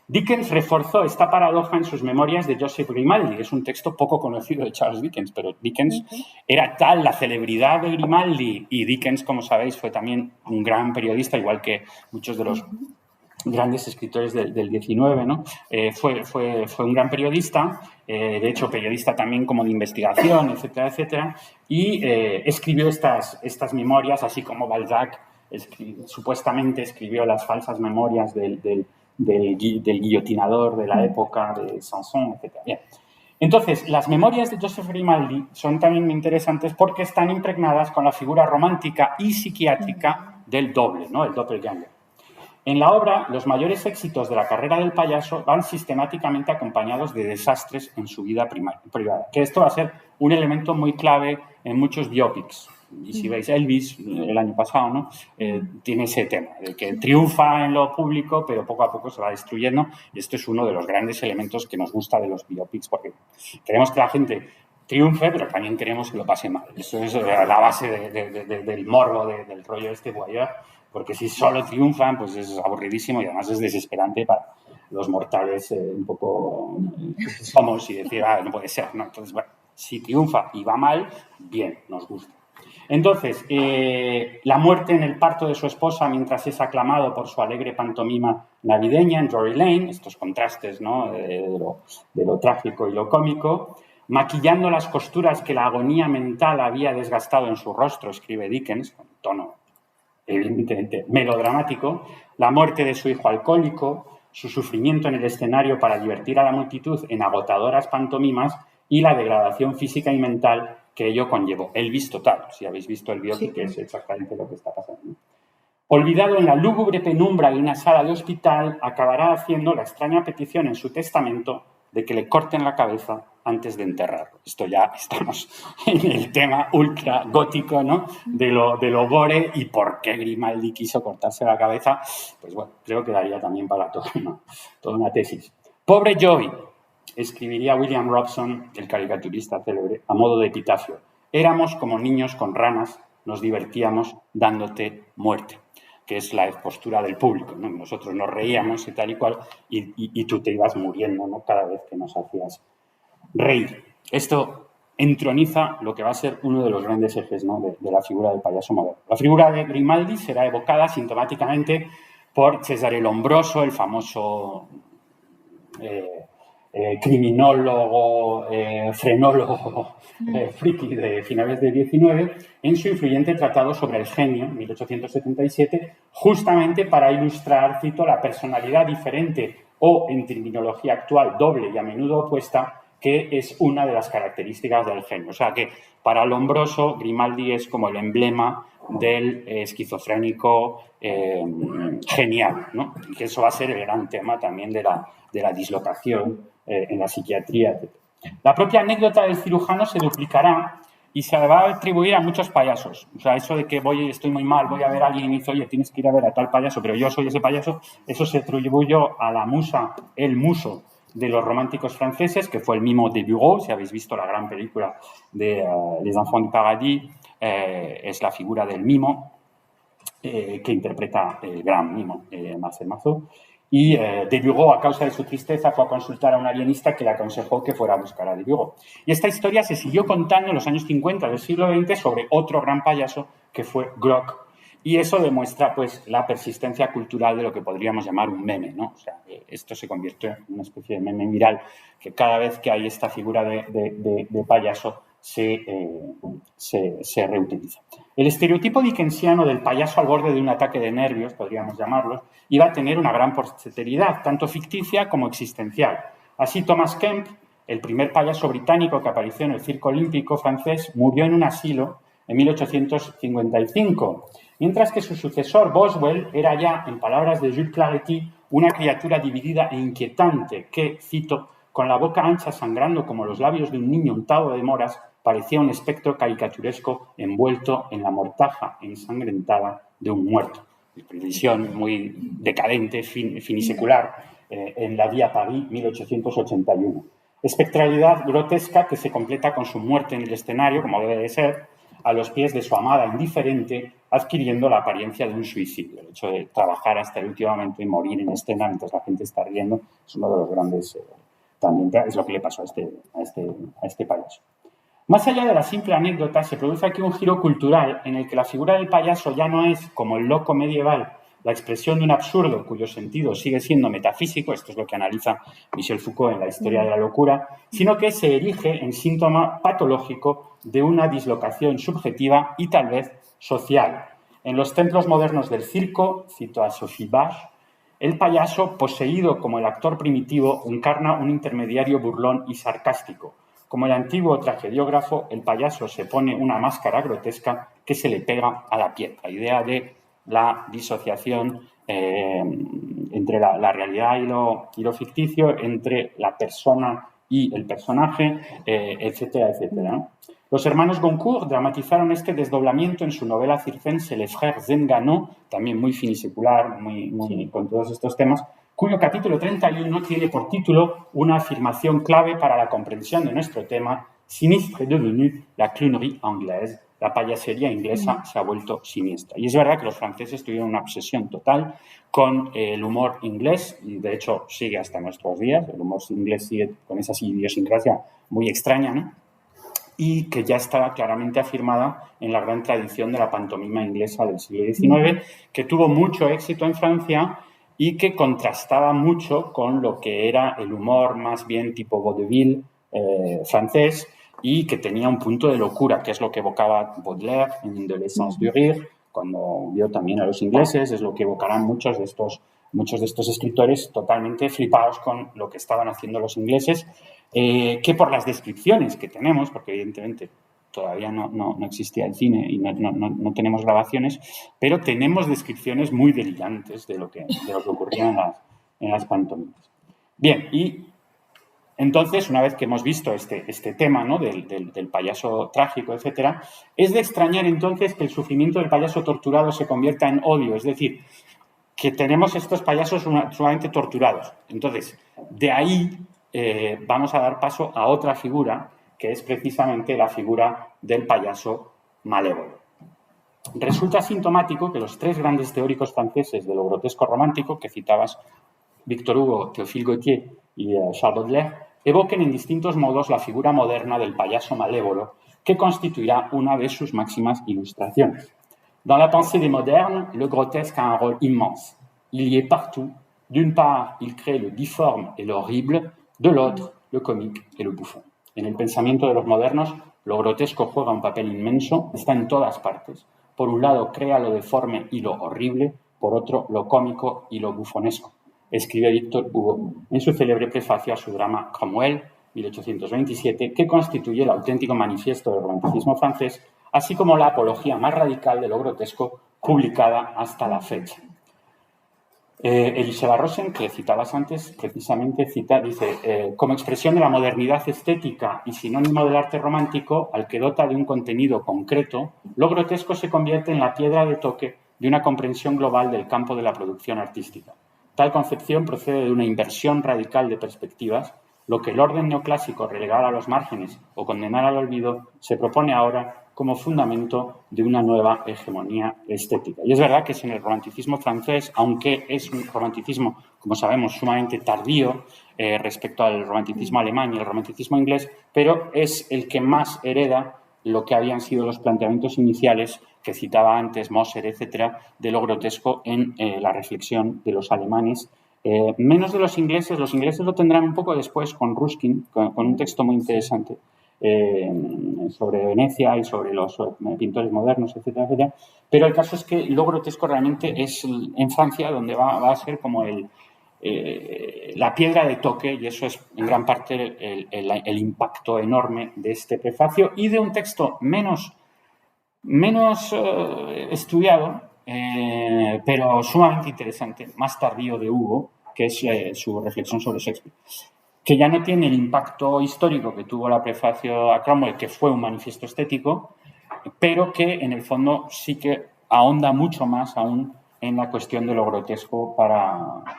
Dickens reforzó esta paradoja en sus memorias de Joseph Grimaldi. Es un texto poco conocido de Charles Dickens, pero Dickens era tal la celebridad de Grimaldi, y Dickens, como sabéis, fue también un gran periodista, igual que muchos de los grandes escritores del 19, ¿no? Fue un gran periodista, de hecho periodista también como de investigación, etcétera, etcétera, y escribió estas memorias, así como Balzac supuestamente escribió las falsas memorias del guillotinador de la época, de Sanson, etcétera. Bien. Entonces, las memorias de Joseph Grimaldi son también interesantes porque están impregnadas con la figura romántica y psiquiátrica del doble, ¿no? El doppelganger. En la obra, los mayores éxitos de la carrera del payaso van sistemáticamente acompañados de desastres en su vida privada, que esto va a ser un elemento muy clave en muchos biopics. Y si veis Elvis, el año pasado, ¿no? Tiene ese tema, de que triunfa en lo público, pero poco a poco se va destruyendo. Y esto es uno de los grandes elementos que nos gusta de los biopics, porque queremos que la gente triunfe, pero también queremos que lo pase mal. Eso es la base del morbo, del rollo este voyeur, porque si solo triunfan, pues es aburridísimo y además es desesperante para los mortales un poco somos y decir, no puede ser, ¿no? Entonces, bueno, si triunfa y va mal, bien, nos gusta. Entonces, la muerte en el parto de su esposa mientras es aclamado por su alegre pantomima navideña en Drury Lane, estos contrastes, ¿no? de lo trágico y lo cómico, maquillando las costuras que la agonía mental había desgastado en su rostro, escribe Dickens, con tono evidentemente melodramático, la muerte de su hijo alcohólico, su sufrimiento en el escenario para divertir a la multitud en agotadoras pantomimas y la degradación física y mental que ello conllevó. Elvis total, si habéis visto el biopic, sí, es exactamente lo que está pasando. Olvidado en la lúgubre penumbra de una sala de hospital, acabará haciendo la extraña petición en su testamento de que le corten la cabeza antes de enterrarlo. Esto ya estamos en el tema ultra gótico, ¿no? De lo gore y por qué Grimaldi quiso cortarse la cabeza. Pues bueno, creo que daría también para toda una tesis. Pobre Joey, escribiría William Robson, el caricaturista célebre, a modo de epitafio. Éramos como niños con ranas, nos divertíamos dándote muerte, que es la postura del público, ¿no? Nosotros nos reíamos y tal y cual, y tú te ibas muriendo, ¿no? Cada vez que nos hacías reír. Esto entroniza lo que va a ser uno de los grandes ejes, ¿no? de la figura del payaso moderno. La figura de Grimaldi será evocada sintomáticamente por Cesare Lombroso, el famoso criminólogo, frenólogo, friki de finales del 19, en su influyente tratado sobre el genio, 1877, justamente para ilustrar, cito, la personalidad diferente o, en terminología actual, doble y a menudo opuesta, que es una de las características del genio. O sea que para Lombroso, Grimaldi es como el emblema del esquizofrénico genial, ¿no? Y que eso va a ser el gran tema también de la dislocación en la psiquiatría, etc. La propia anécdota del cirujano se duplicará y se va a atribuir a muchos payasos. O sea, eso de que estoy muy mal, voy a ver a alguien y me dice, oye, tienes que ir a ver a tal payaso, pero yo soy ese payaso, eso se atribuyó a la musa, el muso de los románticos franceses, que fue el mimo de Bureau. Si habéis visto la gran película de Les Enfants du Paradis, es la figura del mimo que interpreta el gran mimo, Marcel Marceau. Y de Bureau, a causa de su tristeza, fue a consultar a un alienista que le aconsejó que fuera a buscar a de Bureau. Y esta historia se siguió contando en los años 50 del siglo XX sobre otro gran payaso que fue Gluck. Y eso demuestra, pues, la persistencia cultural de lo que podríamos llamar un meme, ¿no? O sea, esto se convierte en una especie de meme viral, que cada vez que hay esta figura de payaso se reutiliza. El estereotipo dickensiano del payaso al borde de un ataque de nervios, podríamos llamarlo, iba a tener una gran posterioridad, tanto ficticia como existencial. Así, Thomas Kemp, el primer payaso británico que apareció en el circo olímpico francés, murió en un asilo en 1855, mientras que su sucesor, Boswell, era ya, en palabras de Jules Claretie, una criatura dividida e inquietante que, cito, con la boca ancha sangrando como los labios de un niño untado de moras, parecía un espectro caricaturesco envuelto en la mortaja ensangrentada de un muerto. Previsión muy decadente, finisecular, en la Vía París, 1881. Espectralidad grotesca que se completa con su muerte en el escenario, como debe de ser, a los pies de su amada indiferente, adquiriendo la apariencia de un suicidio. El hecho de trabajar hasta el último momento y morir en escena mientras la gente está riendo es uno de los grandes... también es lo que le pasó a este payaso. Más allá de la simple anécdota, se produce aquí un giro cultural en el que la figura del payaso ya no es, como el loco medieval, la expresión de un absurdo cuyo sentido sigue siendo metafísico, esto es lo que analiza Michel Foucault en La historia de la locura, sino que se erige en síntoma patológico de una dislocación subjetiva y tal vez social. En los templos modernos del circo, cito a Sophie Bach, el payaso, poseído como el actor primitivo, encarna un intermediario burlón y sarcástico. Como el antiguo tragediógrafo, el payaso se pone una máscara grotesca que se le pega a la piel. La idea de la disociación entre la realidad y lo ficticio, entre la persona y el personaje, etcétera, etcétera, ¿no? Los hermanos Goncourt dramatizaron este desdoblamiento en su novela circense Les Frères Zingano, también muy finisecular, muy con todos estos temas, cuyo capítulo 31 tiene por título una afirmación clave para la comprensión de nuestro tema: sinistre est devenu la clownerie anglaise. La payasería inglesa se ha vuelto siniestra. Y es verdad que los franceses tuvieron una obsesión total con el humor inglés, y de hecho sigue hasta nuestros días. El humor inglés sigue con esa idiosincrasia muy extraña, ¿no? Y que ya estaba claramente afirmada en la gran tradición de la pantomima inglesa del siglo XIX, que tuvo mucho éxito en Francia y que contrastaba mucho con lo que era el humor más bien tipo vaudeville francés, y que tenía un punto de locura, que es lo que evocaba Baudelaire en De l'essence du rire, cuando vio también a los ingleses, es lo que evocarán muchos de estos escritores totalmente flipados con lo que estaban haciendo los ingleses, que por las descripciones que tenemos, porque evidentemente todavía no existía el cine y no tenemos grabaciones, pero tenemos descripciones muy delirantes de lo que ocurría en las pantomimas. Bien, y entonces, una vez que hemos visto este tema, ¿no?, del payaso trágico, etcétera, es de extrañar entonces que el sufrimiento del payaso torturado se convierta en odio, es decir, que tenemos estos payasos sumamente torturados. Entonces, de ahí vamos a dar paso a otra figura, que es precisamente la figura del payaso malévolo. Resulta sintomático que los tres grandes teóricos franceses de lo grotesco romántico, que citabas, Victor Hugo, Théophile Gautier y Charles Baudelaire, evoquen en distintos modos la figura moderna del payaso malévolo, que constituirá una de sus máximas ilustraciones. Dans la pensée des modernes, le grotesque a un rôle immense. Il y est partout. D'une part, il crée le difforme et l'horrible, de l'autre, le comique et le bouffon. En el pensamiento de los modernos, lo grotesco juega un papel inmenso, está en todas partes. Por un lado, crea lo deforme y lo horrible, por otro, lo cómico y lo bufonesco. Escribe Victor Hugo en su célebre prefacio a su drama Cromwell, 1827, que constituye el auténtico manifiesto del romanticismo francés, así como la apología más radical de lo grotesco publicada hasta la fecha. Eliseva Rosen, que citabas antes, precisamente dice, como expresión de la modernidad estética y sinónimo del arte romántico, al que dota de un contenido concreto, lo grotesco se convierte en la piedra de toque de una comprensión global del campo de la producción artística. Tal concepción procede de una inversión radical de perspectivas. Lo que el orden neoclásico relegara a los márgenes o condenara al olvido se propone ahora como fundamento de una nueva hegemonía estética. Y es verdad que es en el romanticismo francés, aunque es un romanticismo, como sabemos, sumamente tardío respecto al romanticismo alemán y el romanticismo inglés, pero es el que más hereda lo que habían sido los planteamientos iniciales que citaba antes Moser, etcétera, de lo grotesco en la reflexión de los alemanes. Menos de los ingleses lo tendrán un poco después con Ruskin, con un texto muy interesante sobre Venecia y sobre los pintores modernos, etcétera, etcétera. Pero el caso es que lo grotesco realmente es en Francia donde va a ser como la piedra de toque, y eso es en gran parte el impacto enorme de este prefacio y de un texto menos estudiado, pero sumamente interesante, más tardío, de Hugo, que es su reflexión sobre Shakespeare, que ya no tiene el impacto histórico que tuvo la prefacio a Cromwell, que fue un manifiesto estético, pero que en el fondo sí que ahonda mucho más aún en la cuestión de lo grotesco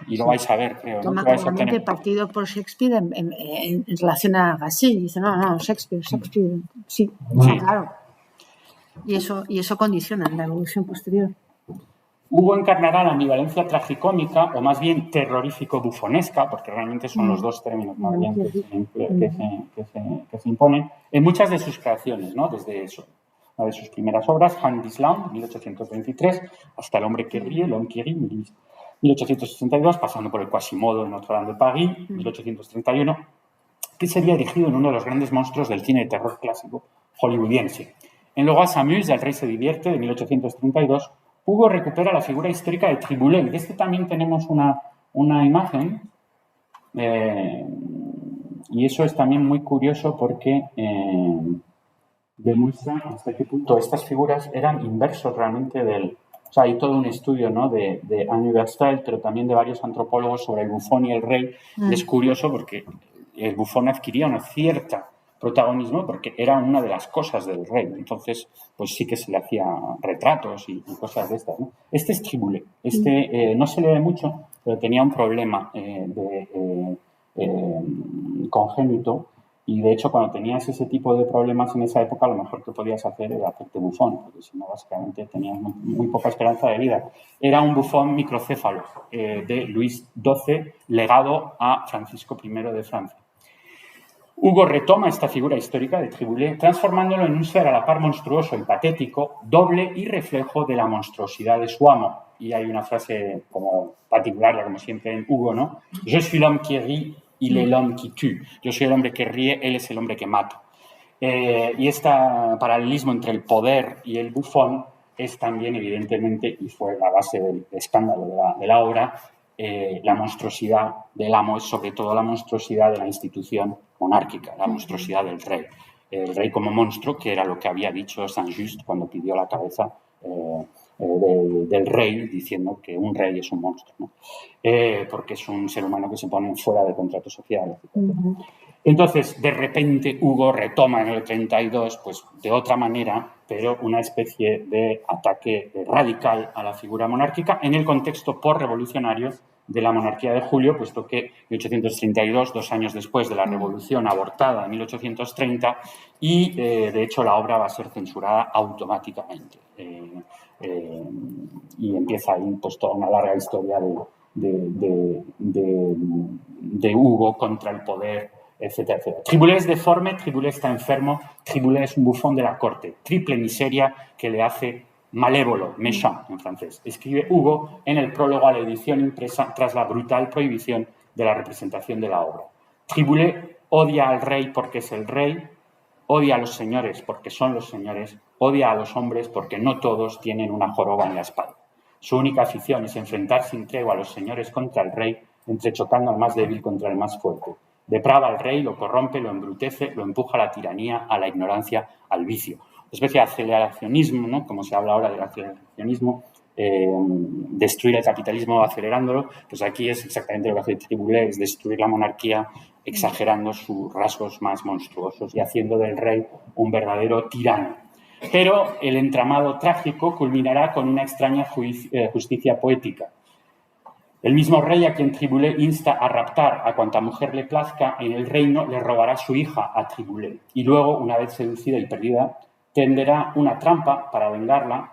y lo vais a ver, creo. Toma ¿no? claramente partido por Shakespeare en relación a Racine. Dice, no, Shakespeare, sí, claro. Y eso condiciona la evolución posterior. Hugo encarnará la ambivalencia tragicómica, o más bien terrorífico-bufonesca, porque realmente son los dos términos más bien que se imponen, en muchas de sus creaciones, ¿no? Desde eso. una de sus primeras obras, Han d'Island, 1823, hasta El hombre que ríe, L'homme qui rit, 1862, pasando por el Quasimodo en Notre-Dame de París, 1831, que sería erigido en uno de los grandes monstruos del cine de terror clásico hollywoodiense. En Le Roi s'amuse, El rey se divierte, de 1832, Hugo recupera la figura histórica de Triboulet. De este también tenemos una imagen, y eso es también muy curioso porque demuestra hasta qué punto estas figuras eran inversos realmente del... O sea, hay todo un estudio, ¿no?, de Anne Übersfeld, pero también de varios antropólogos sobre el bufón y el rey. Y es curioso porque el bufón adquiría una cierta protagonismo porque era una de las cosas del rey. Entonces, pues sí que se le hacía retratos y cosas de estas, ¿no? Este es Triboulet. No se le ve mucho, pero tenía un problema congénito. Y, de hecho, cuando tenías ese tipo de problemas en esa época, lo mejor que podías hacer era hacerte bufón, porque si no, básicamente tenías muy poca esperanza de vida. Era un bufón microcéfalo de Luis XII, legado a Francisco I de Francia. Hugo retoma esta figura histórica de Triboulet, transformándolo en un ser a la par monstruoso y patético, doble y reflejo de la monstruosidad de su amo. Y hay una frase como particular, como siempre en Hugo, ¿no? Je suis l'homme qui rit, il est l'homme qui tue. Yo soy el hombre que ríe, él es el hombre que mata. Y este paralelismo entre el poder y el bufón es también, evidentemente, y fue la base del escándalo de la obra, la monstruosidad del amo es sobre todo la monstruosidad de la institución monárquica, la monstruosidad del rey. El rey como monstruo, que era lo que había dicho Saint-Just cuando pidió la cabeza del rey, diciendo que un rey es un monstruo, ¿no? Porque es un ser humano que se pone fuera del contrato social. Entonces, de repente, Hugo retoma en el 32, pues de otra manera, pero una especie de ataque radical a la figura monárquica en el contexto postrevolucionario de la monarquía de Julio, puesto que en 1832, 2 años después de la revolución abortada en 1830, y de hecho la obra va a ser censurada automáticamente. Y empieza ahí pues toda una larga historia de Hugo contra el poder, etcétera, etcétera. Triboulet es deforme, Triboulet está enfermo, Triboulet es un bufón de la corte, triple miseria que le hace malévolo, méchant en francés. Escribe Hugo en el prólogo a la edición impresa tras la brutal prohibición de la representación de la obra. Triboulet odia al rey porque es el rey, odia a los señores porque son los señores, odia a los hombres porque no todos tienen una joroba en la espalda. Su única afición es enfrentar sin tregua a los señores contra el rey, entrechocando al más débil contra el más fuerte. Deprava al rey, lo corrompe, lo embrutece, lo empuja a la tiranía, a la ignorancia, al vicio. Una especie de aceleracionismo, ¿no? Como se habla ahora del aceleracionismo, destruir el capitalismo acelerándolo, pues aquí es exactamente lo que hace Triboulet, es destruir la monarquía exagerando sus rasgos más monstruosos y haciendo del rey un verdadero tirano. Pero el entramado trágico culminará con una extraña justicia poética. El mismo rey a quien Triboulet insta a raptar a cuanta mujer le plazca en el reino le robará su hija a Triboulet y luego, una vez seducida y perdida, tenderá una trampa para vengarla,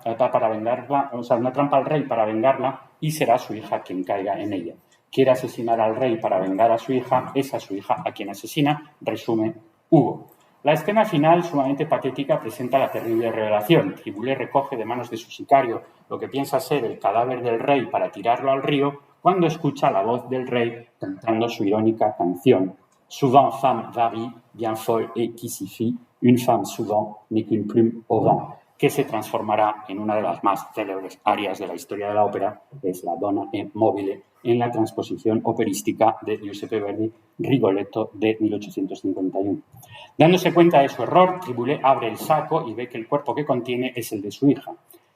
o sea, una trampa al rey para vengarla y será su hija quien caiga en ella. Quiere asesinar al rey para vengar a su hija, es a su hija a quien asesina, resume Hugo. La escena final, sumamente patética, presenta la terrible revelación. Triboulet recoge de manos de su sicario lo que piensa ser el cadáver del rey para tirarlo al río cuando escucha la voz del rey cantando su irónica canción. Souvent femme varie, bien folle et qui s'y fie, une femme souvent n'est qu'une plume au vent, que se transformará en una de las más célebres arias de la historia de la ópera, es la Donna e Mobile, en la transposición operística de Giuseppe Verdi, Rigoletto, de 1851. Dándose cuenta de su error, Triboulet abre el saco y ve que el cuerpo que contiene es el de su hija.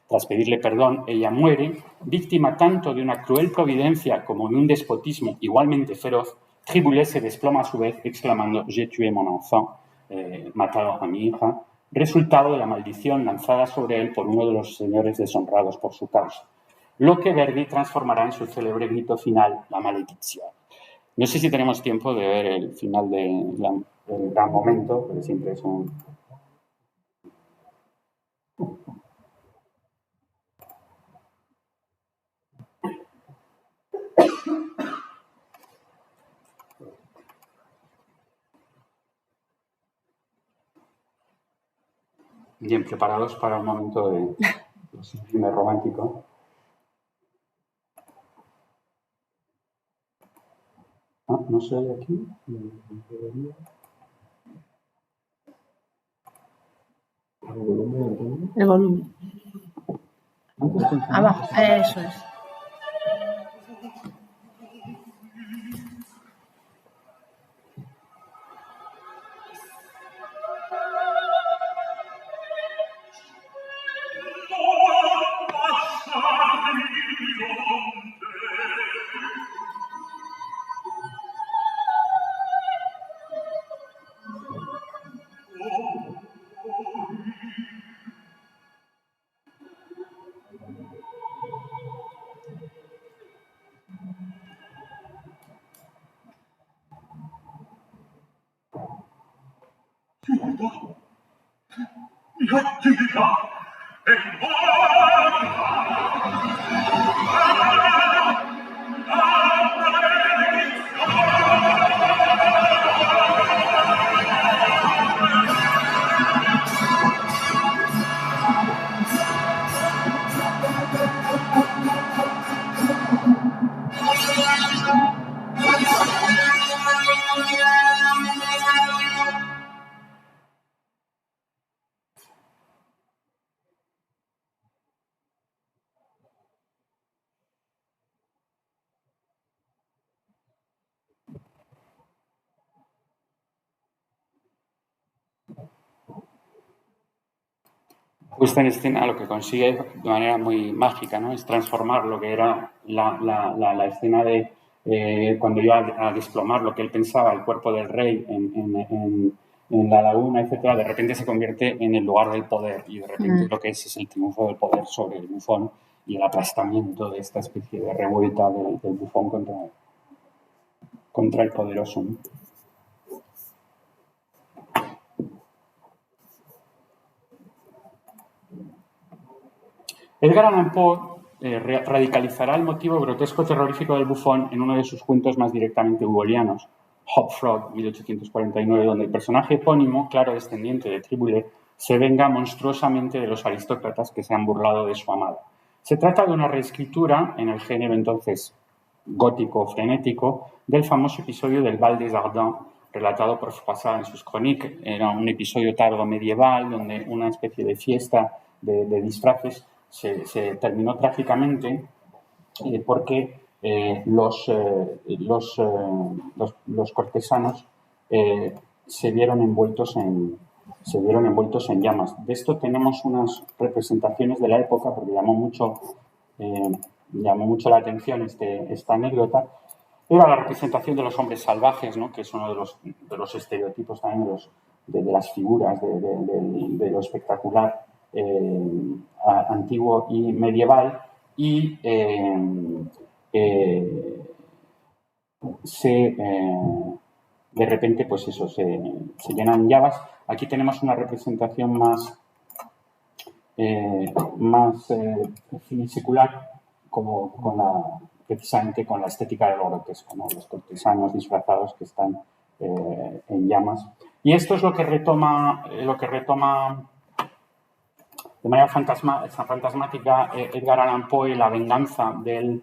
Tras pedirle perdón, ella muere, víctima tanto de una cruel providencia como de un despotismo igualmente feroz. Triboulet se desploma a su vez, exclamando «J'ai tué mon enfant», matado a mi hija, resultado de la maldición lanzada sobre él por uno de los señores deshonrados por su causa. Lo que Verdi transformará en su célebre grito final, la maledición. No sé si tenemos tiempo de ver el final del gran momento, pero siempre es un... Bien, preparados para un momento de cine romántico. Ah, no se oye aquí. El volumen. Abajo, eso es. Puesta en escena lo que consigue de manera muy mágica, ¿no? Es transformar lo que era la escena de cuando iba a desplomar lo que él pensaba, el cuerpo del rey en la laguna, etcétera, de repente se convierte en el lugar del poder y de repente lo que es el triunfo del poder sobre el bufón y el aplastamiento de esta especie de revuelta del bufón contra el poderoso, ¿no? Edgar Allan Poe radicalizará el motivo grotesco terrorífico del bufón en uno de sus cuentos más directamente hugolianos, Hop Frog, 1849, donde el personaje epónimo, claro descendiente de Triboulet, se venga monstruosamente de los aristócratas que se han burlado de su amada. Se trata de una reescritura, en el género entonces gótico frenético, del famoso episodio del Val des Ardents, relatado por Froissart en sus crónicas. Era un episodio tardo medieval, donde una especie de fiesta de disfraces se terminó trágicamente porque los cortesanos se vieron envueltos en llamas. De esto tenemos unas representaciones de la época, porque llamó mucho la atención esta anécdota. Era la representación de los hombres salvajes, ¿no? Que es uno de los estereotipos también de las figuras de lo espectacular antiguo y medieval, y de repente, pues eso, se llenan llamas. Aquí tenemos una representación más finisecular, precisamente con la estética de lo grotesco, ¿no? Los cortesanos disfrazados que están en llamas. Y esto es lo que retoma de manera fantasmática Edgar Allan Poe la venganza del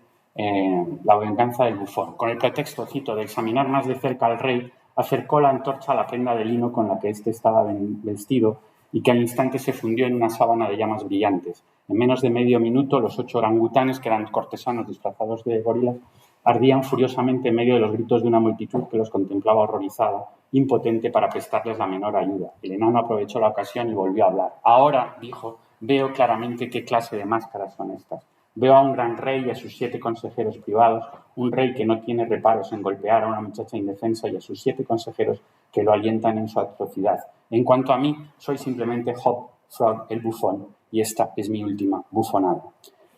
bufón. Con el pretexto, cito, de examinar más de cerca al rey, acercó la antorcha a la prenda de lino con la que éste estaba vestido y que al instante se fundió en una sábana de llamas brillantes. En menos de medio minuto, los 8 orangutanes, que eran cortesanos disfrazados de gorilas, ardían furiosamente en medio de los gritos de una multitud que los contemplaba horrorizada, impotente para prestarles la menor ayuda. El enano aprovechó la ocasión y volvió a hablar. Ahora, dijo, veo claramente qué clase de máscaras son estas. Veo a un gran rey y a sus 7 consejeros privados, un rey que no tiene reparos en golpear a una muchacha indefensa y a sus 7 consejeros que lo alientan en su atrocidad. En cuanto a mí, soy simplemente Hop Frog, el bufón, y esta es mi última bufonada.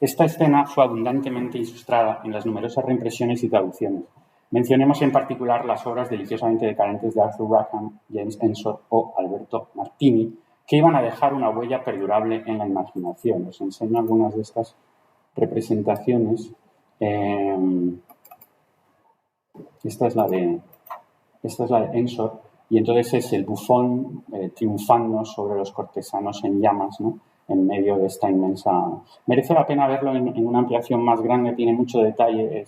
Esta escena fue abundantemente ilustrada en las numerosas reimpresiones y traducciones. Mencionemos en particular las obras deliciosamente decadentes de Arthur Rackham, James Ensor o Alberto Martini, que iban a dejar una huella perdurable en la imaginación. Os enseño algunas de estas representaciones. Esta es la de Ensor. Y entonces es el bufón triunfando sobre los cortesanos en llamas, ¿no? En medio de esta inmensa... Merece la pena verlo en una ampliación más grande, tiene mucho detalle,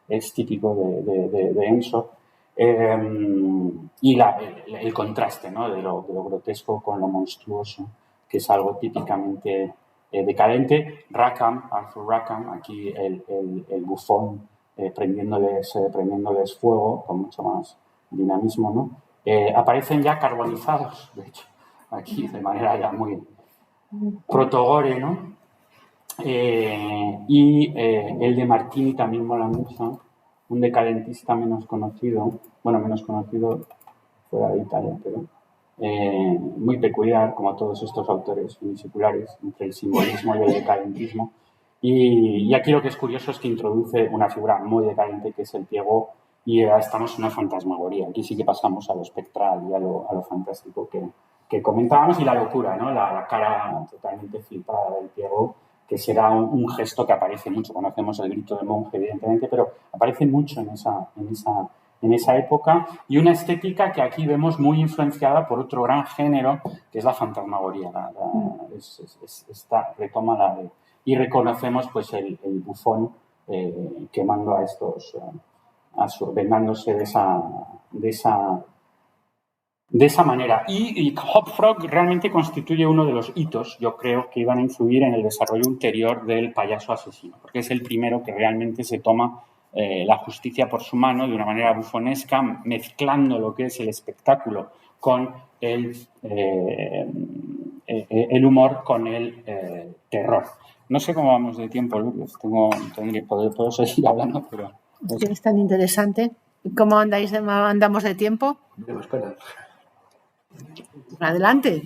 es típico de Ensor. Y el contraste, ¿no? de lo grotesco con lo monstruoso, que es algo típicamente decadente. Arthur Rackham, aquí el bufón prendiéndoles fuego con mucho más dinamismo, ¿no? Aparecen ya carbonizados, de hecho, aquí de manera ya muy protogore, ¿no? Y el de Martini también mola mucho, un decadentista menos conocido fuera de Italia, pero muy peculiar, como todos estos autores uniseculares, entre el simbolismo y el decadentismo. Y aquí lo que es curioso es que introduce una figura muy decadente, que es el Piego, y estamos en una fantasmagoría. Aquí sí que pasamos a lo espectral y a lo fantástico que comentábamos, y la locura, ¿no? La cara totalmente flipada del Piego, que será un gesto que aparece mucho. Conocemos el grito del monje, evidentemente, pero aparece mucho en esa época, y una estética que aquí vemos muy influenciada por otro gran género, que es la fantasmagoría. Retoma la de... Y reconocemos pues el bufón quemando a estos, vengándose de esa manera. Y Hop Frog realmente constituye uno de los hitos, yo creo, que iban a influir en el desarrollo ulterior del payaso asesino, porque es el primero que realmente se toma la justicia por su mano de una manera bufonesca, mezclando lo que es el espectáculo con el humor, con el terror. No sé cómo vamos de tiempo, Lourdes. Puedo seguir hablando, pero... Sí, es tan interesante. ¿Cómo andamos de tiempo? Adelante.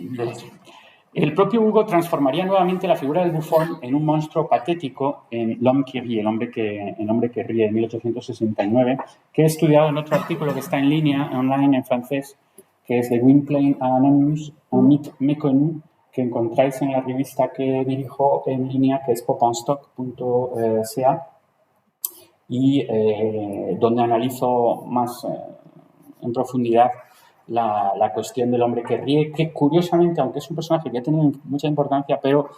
El propio Hugo transformaría nuevamente la figura del bufón en un monstruo patético en L'Homme qui rit, el hombre que ríe, de 1869, que he estudiado en otro artículo que está en línea, online en francés, que es de Gwynplaine a Anonymous, un mythe méconnu, que encontráis en la revista que dirijo en línea, que es popandstock.ca, y donde analizo más en profundidad la cuestión del hombre que ríe, que curiosamente, aunque es un personaje que ha tenido mucha importancia, pero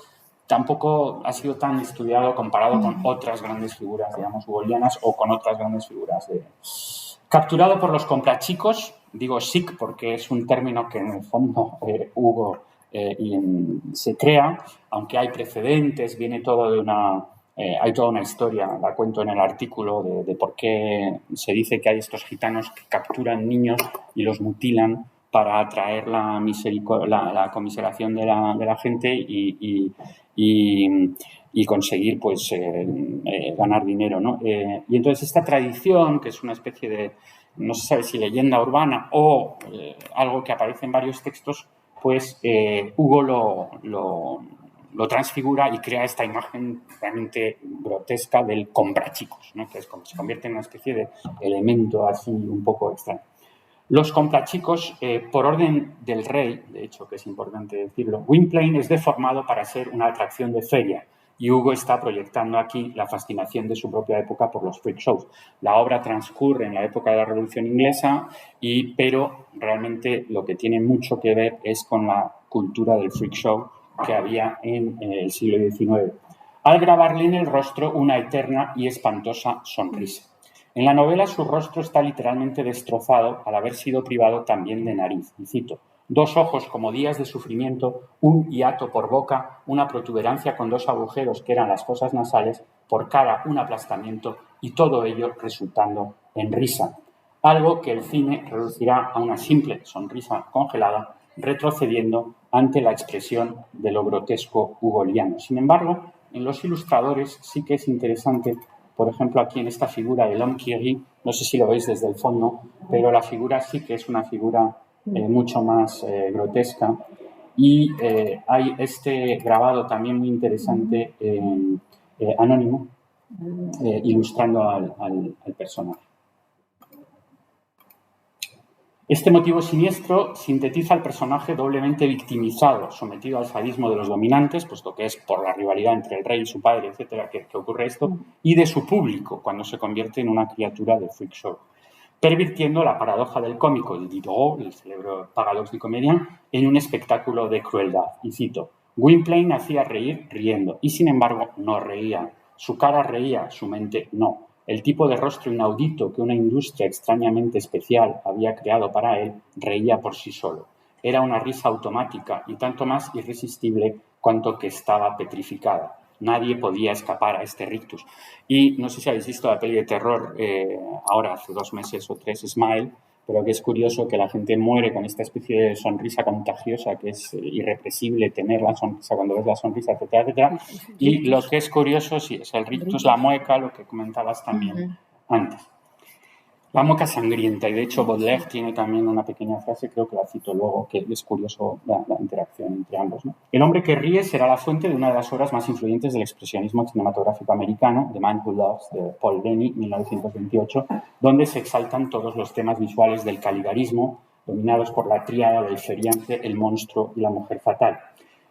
tampoco ha sido tan estudiado comparado con otras grandes figuras, digamos, hugolianas, o con otras grandes figuras. Capturado por los comprachicos, digo chic porque es un término que en el fondo Hugo se crea, aunque hay precedentes, viene todo de una... hay toda una historia, la cuento en el artículo, de por qué se dice que hay estos gitanos que capturan niños y los mutilan para atraer la comiseración de la gente y conseguir pues ganar dinero, ¿no? Y entonces esta tradición, que es una especie de, no se sabe si leyenda urbana o algo que aparece en varios textos, pues Hugo lo transfigura y crea esta imagen realmente grotesca del comprachicos, ¿no? Que es como se convierte en una especie de elemento así un poco extraño. Los comprachicos, por orden del rey, de hecho, que es importante decirlo, Gwynplaine es deformado para ser una atracción de feria, y Hugo está proyectando aquí la fascinación de su propia época por los freak shows. La obra transcurre en la época de la Revolución Inglesa, pero realmente lo que tiene mucho que ver es con la cultura del freak show que había en el siglo XIX, al grabarle en el rostro una eterna y espantosa sonrisa. En la novela su rostro está literalmente destrozado al haber sido privado también de nariz. Y cito: 2 ojos como días de sufrimiento, un hiato por boca, una protuberancia con 2 agujeros que eran las fosas nasales, por cara un aplastamiento, y todo ello resultando en risa. Algo que el cine reducirá a una simple sonrisa congelada, retrocediendo ante la expresión de lo grotesco hugoliano. Sin embargo, en los ilustradores sí que es interesante, por ejemplo, aquí en esta figura de L'Homme qui rit, no sé si lo veis desde el fondo, pero la figura sí que es una figura mucho más grotesca. Y hay este grabado también muy interesante, anónimo, ilustrando al personaje. Este motivo siniestro sintetiza al personaje doblemente victimizado, sometido al sadismo de los dominantes, puesto que es por la rivalidad entre el rey y su padre, etcétera, que ocurre esto, y de su público, cuando se convierte en una criatura de freak show. pervirtiendo la paradoja del cómico, el Diderot, el célebre paradoxe du comédien, en un espectáculo de crueldad. Y cito, Gwynplaine hacía reír riendo, y sin embargo no reía. Su cara reía, su mente no. El tipo de rostro inaudito que una industria extrañamente especial había creado para él reía por sí solo. Era una risa automática y tanto más irresistible cuanto que estaba petrificada. Nadie podía escapar a este rictus. Y no sé si habéis visto la peli de terror ahora, hace 2 meses o 3, Smile, pero que es curioso que la gente muere con esta especie de sonrisa contagiosa que es irrepresible tener la sonrisa cuando ves la sonrisa, etcétera, etcétera. Y lo que es curioso, sí, es el rictus, la mueca, lo que comentabas también antes. La mueca sangrienta, y de hecho Baudelaire tiene también una pequeña frase, creo que la cito luego, que es curioso la interacción entre ambos, ¿no? El hombre que ríe será la fuente de una de las obras más influyentes del expresionismo cinematográfico americano, The Man Who Loves, de Paul Dini, 1928, donde se exaltan todos los temas visuales del caligarismo, dominados por la tríada del feriante, el monstruo y la mujer fatal.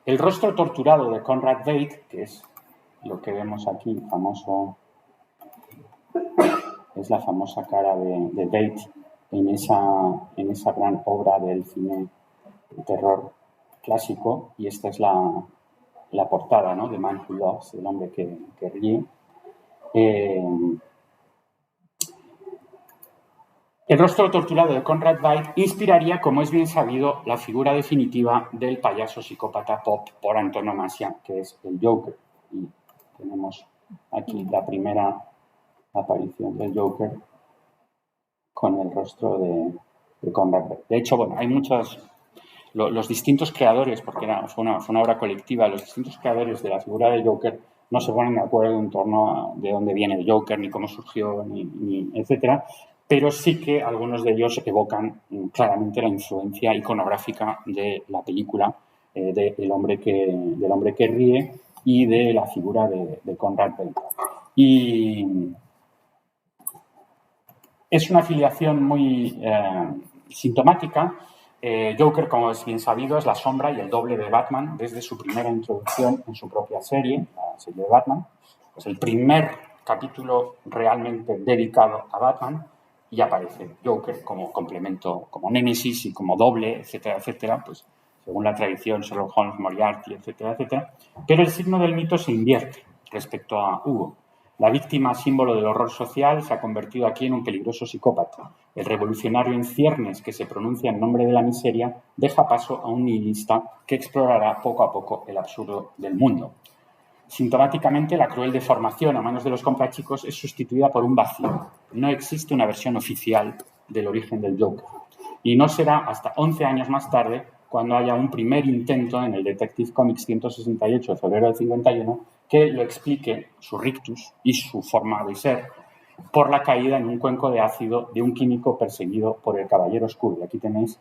El rostro torturado de Conrad Veidt, que es lo que vemos aquí, famoso... es la famosa cara de Veidt en esa gran obra del cine de terror clásico, y esta es la portada, ¿no? The Man Who Loves, el hombre que ríe. El rostro torturado de Conrad Veidt inspiraría, como es bien sabido, la figura definitiva del payaso psicópata pop por antonomasia, que es el Joker. Y tenemos aquí la primera aparición del Joker con el rostro de Conrad Veidt. De hecho, bueno, hay muchos, los distintos creadores, porque fue una obra colectiva, los distintos creadores de la figura del Joker no se ponen de acuerdo en torno a de dónde viene el Joker, ni cómo surgió, ni etcétera, pero sí que algunos de ellos evocan claramente la influencia iconográfica de la película del hombre que ríe y de la figura de Conrad Veidt. Y es una afiliación muy sintomática. Joker, como es bien sabido, es la sombra y el doble de Batman desde su primera introducción en su propia serie, la serie de Batman. Es el primer capítulo realmente dedicado a Batman y aparece Joker como complemento, como némesis y como doble, etcétera, etcétera, pues según la tradición, Sherlock Holmes, Moriarty, etcétera, etcétera. Pero el signo del mito se invierte respecto a Hugo. La víctima, símbolo del horror social, se ha convertido aquí en un peligroso psicópata. El revolucionario en ciernes que se pronuncia en nombre de la miseria deja paso a un nihilista que explorará poco a poco el absurdo del mundo. Sintomáticamente, la cruel deformación a manos de los comprachicos es sustituida por un vacío. No existe una versión oficial del origen del Joker. Y no será hasta 11 años más tarde cuando haya un primer intento en el Detective Comics 168 de febrero del 51 que lo explique su rictus y su forma de ser por la caída en un cuenco de ácido de un químico perseguido por el Caballero Oscuro. Y aquí tenéis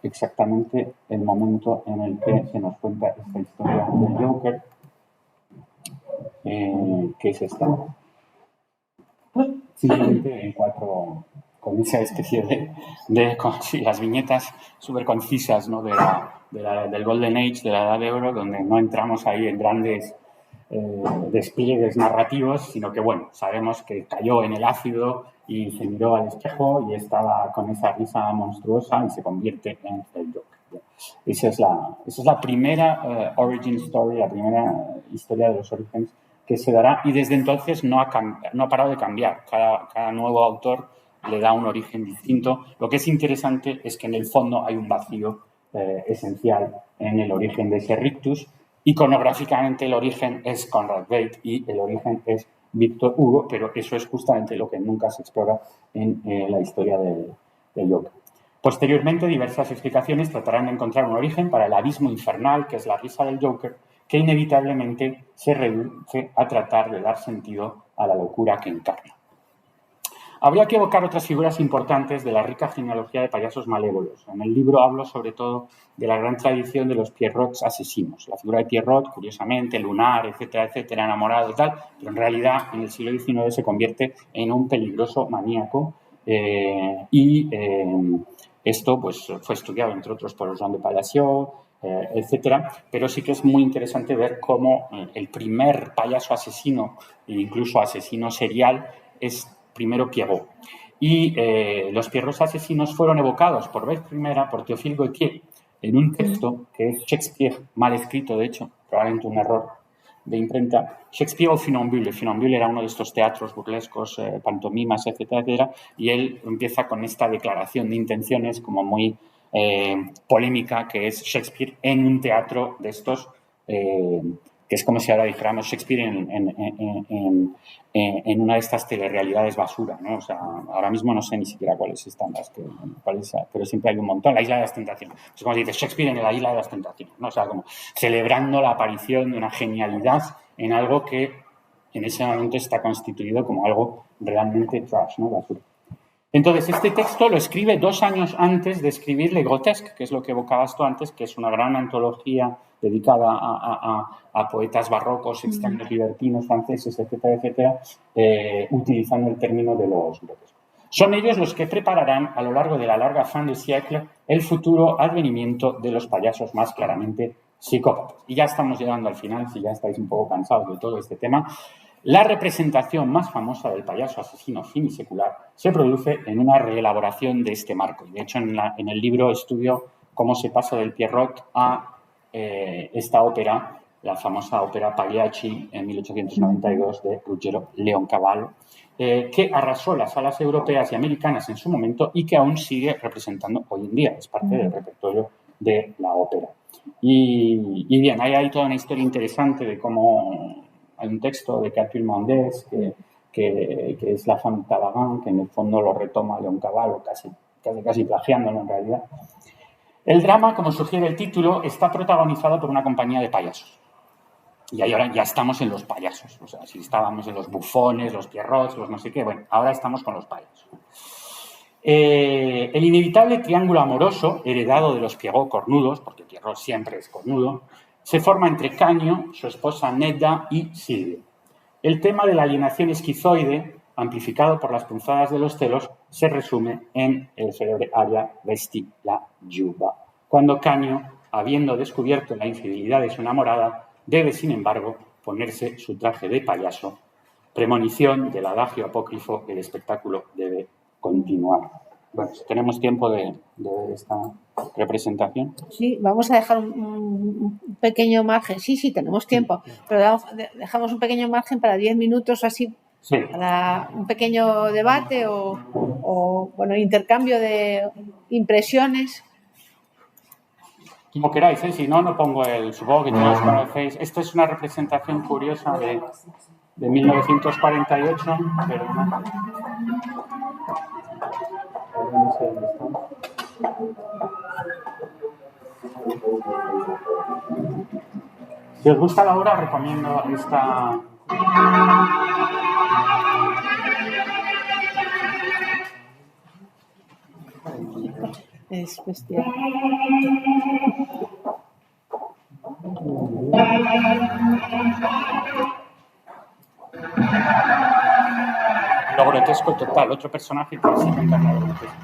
exactamente el momento en el que se nos cuenta esta historia del Joker, que es esta. Simplemente en 4, con esa especie sí, las viñetas súper concisas, ¿no? del Golden Age, de la Edad de Oro, donde no entramos ahí en grandes despliegues narrativos, sino que, bueno, sabemos que cayó en el ácido y se miró al espejo y estaba con esa risa monstruosa y se convierte en el Joker. Esa es la primera origin story, la primera historia de los orígenes que se dará, y desde entonces no ha parado de cambiar. Cada nuevo autor le da un origen distinto. Lo que es interesante es que en el fondo hay un vacío esencial en el origen de ese rictus. Iconográficamente el origen es Conrad Veidt y el origen es Victor Hugo, pero eso es justamente lo que nunca se explora en la historia del Joker. Posteriormente, diversas explicaciones tratarán de encontrar un origen para el abismo infernal, que es la risa del Joker, que inevitablemente se reduce a tratar de dar sentido a la locura que encarna. Habría que evocar otras figuras importantes de la rica genealogía de payasos malévolos. En el libro hablo sobre todo de la gran tradición de los Pierrots asesinos. La figura de Pierrot, curiosamente, lunar, etcétera, etcétera, enamorado y tal, pero en realidad en el siglo XIX se convierte en un peligroso maníaco esto pues, fue estudiado, entre otros, por Jean de Palacio, etcétera, pero sí que es muy interesante ver cómo el primer payaso asesino, e incluso asesino serial, es primero Pierrot. Y los Pierrots asesinos fueron evocados por vez primera por Théophile Gautier en un texto que es Shakespeare mal escrito, de hecho, probablemente un error de imprenta. Shakespeare o Funambule. Funambule era uno de estos teatros burlescos, pantomimas, etcétera, etcétera, y él empieza con esta declaración de intenciones como muy polémica, que es Shakespeare en un teatro de estos, que es como si ahora dijéramos Shakespeare en una de estas telerealidades basura, ¿no? O sea, ahora mismo no sé ni siquiera cuáles están pero siempre hay un montón. La Isla de las Tentaciones. Es como si dice Shakespeare en la Isla de las Tentaciones, ¿no? O sea, como celebrando la aparición de una genialidad en algo que en ese momento está constituido como algo realmente trash, ¿no? Basura. Entonces, este texto lo escribe 2 años antes de escribir Le Grotesque, que es lo que evocabas tú antes, que es una gran antología dedicada a poetas barrocos, extraños, libertinos, franceses, etcétera, etcétera, utilizando el término de los grotescos. Son ellos los que prepararán a lo largo de la larga fin de siècle el futuro advenimiento de los payasos más claramente psicópatas. Y ya estamos llegando al final, si ya estáis un poco cansados de todo este tema. La representación más famosa del payaso asesino finisecular se produce en una reelaboración de este marco. Y de hecho, en el libro estudio cómo se pasa del Pierrot a esta ópera, la famosa ópera Pagliacci en 1892 de Ruggero Leoncavallo, que arrasó las salas europeas y americanas en su momento y que aún sigue representando hoy en día. Es parte del repertorio de la ópera. Y bien, ahí hay toda una historia interesante de cómo hay un texto de Catherine Mondes que es La Femme Talagan, que en el fondo lo retoma Leoncavallo, casi plagiándolo en realidad. El drama, como sugiere el título, está protagonizado por una compañía de payasos. Y ahora ya estamos en los payasos. O sea, si estábamos en los bufones, los pierrots, los no sé qué, bueno, ahora estamos con los payasos. El inevitable triángulo amoroso, heredado de los Pierrot cornudos, porque Pierrot siempre es cornudo, se forma entre Caño, su esposa Nedda y Silvio. El tema de la alienación esquizoide, amplificado por las punzadas de los celos, se resume en el célebre aria Vesti la Giuba, cuando Caño, habiendo descubierto la infidelidad de su enamorada, debe, sin embargo, ponerse su traje de payaso, premonición del adagio apócrifo, el espectáculo debe continuar. Bueno, tenemos tiempo de ver esta representación. Sí, vamos a dejar un pequeño margen. Sí, tenemos tiempo, pero dejamos un pequeño margen para 10 minutos así, sí, para un pequeño debate o bueno, intercambio de impresiones. Como queráis, si no, no pongo supongo que todos conocéis. Esta es una representación curiosa de 1948, pero no. No sé dónde está. Si os gusta la obra, recomiendo esta. Es bestial. Lo grotesco total, otro personaje que sí encarna lo grotesco.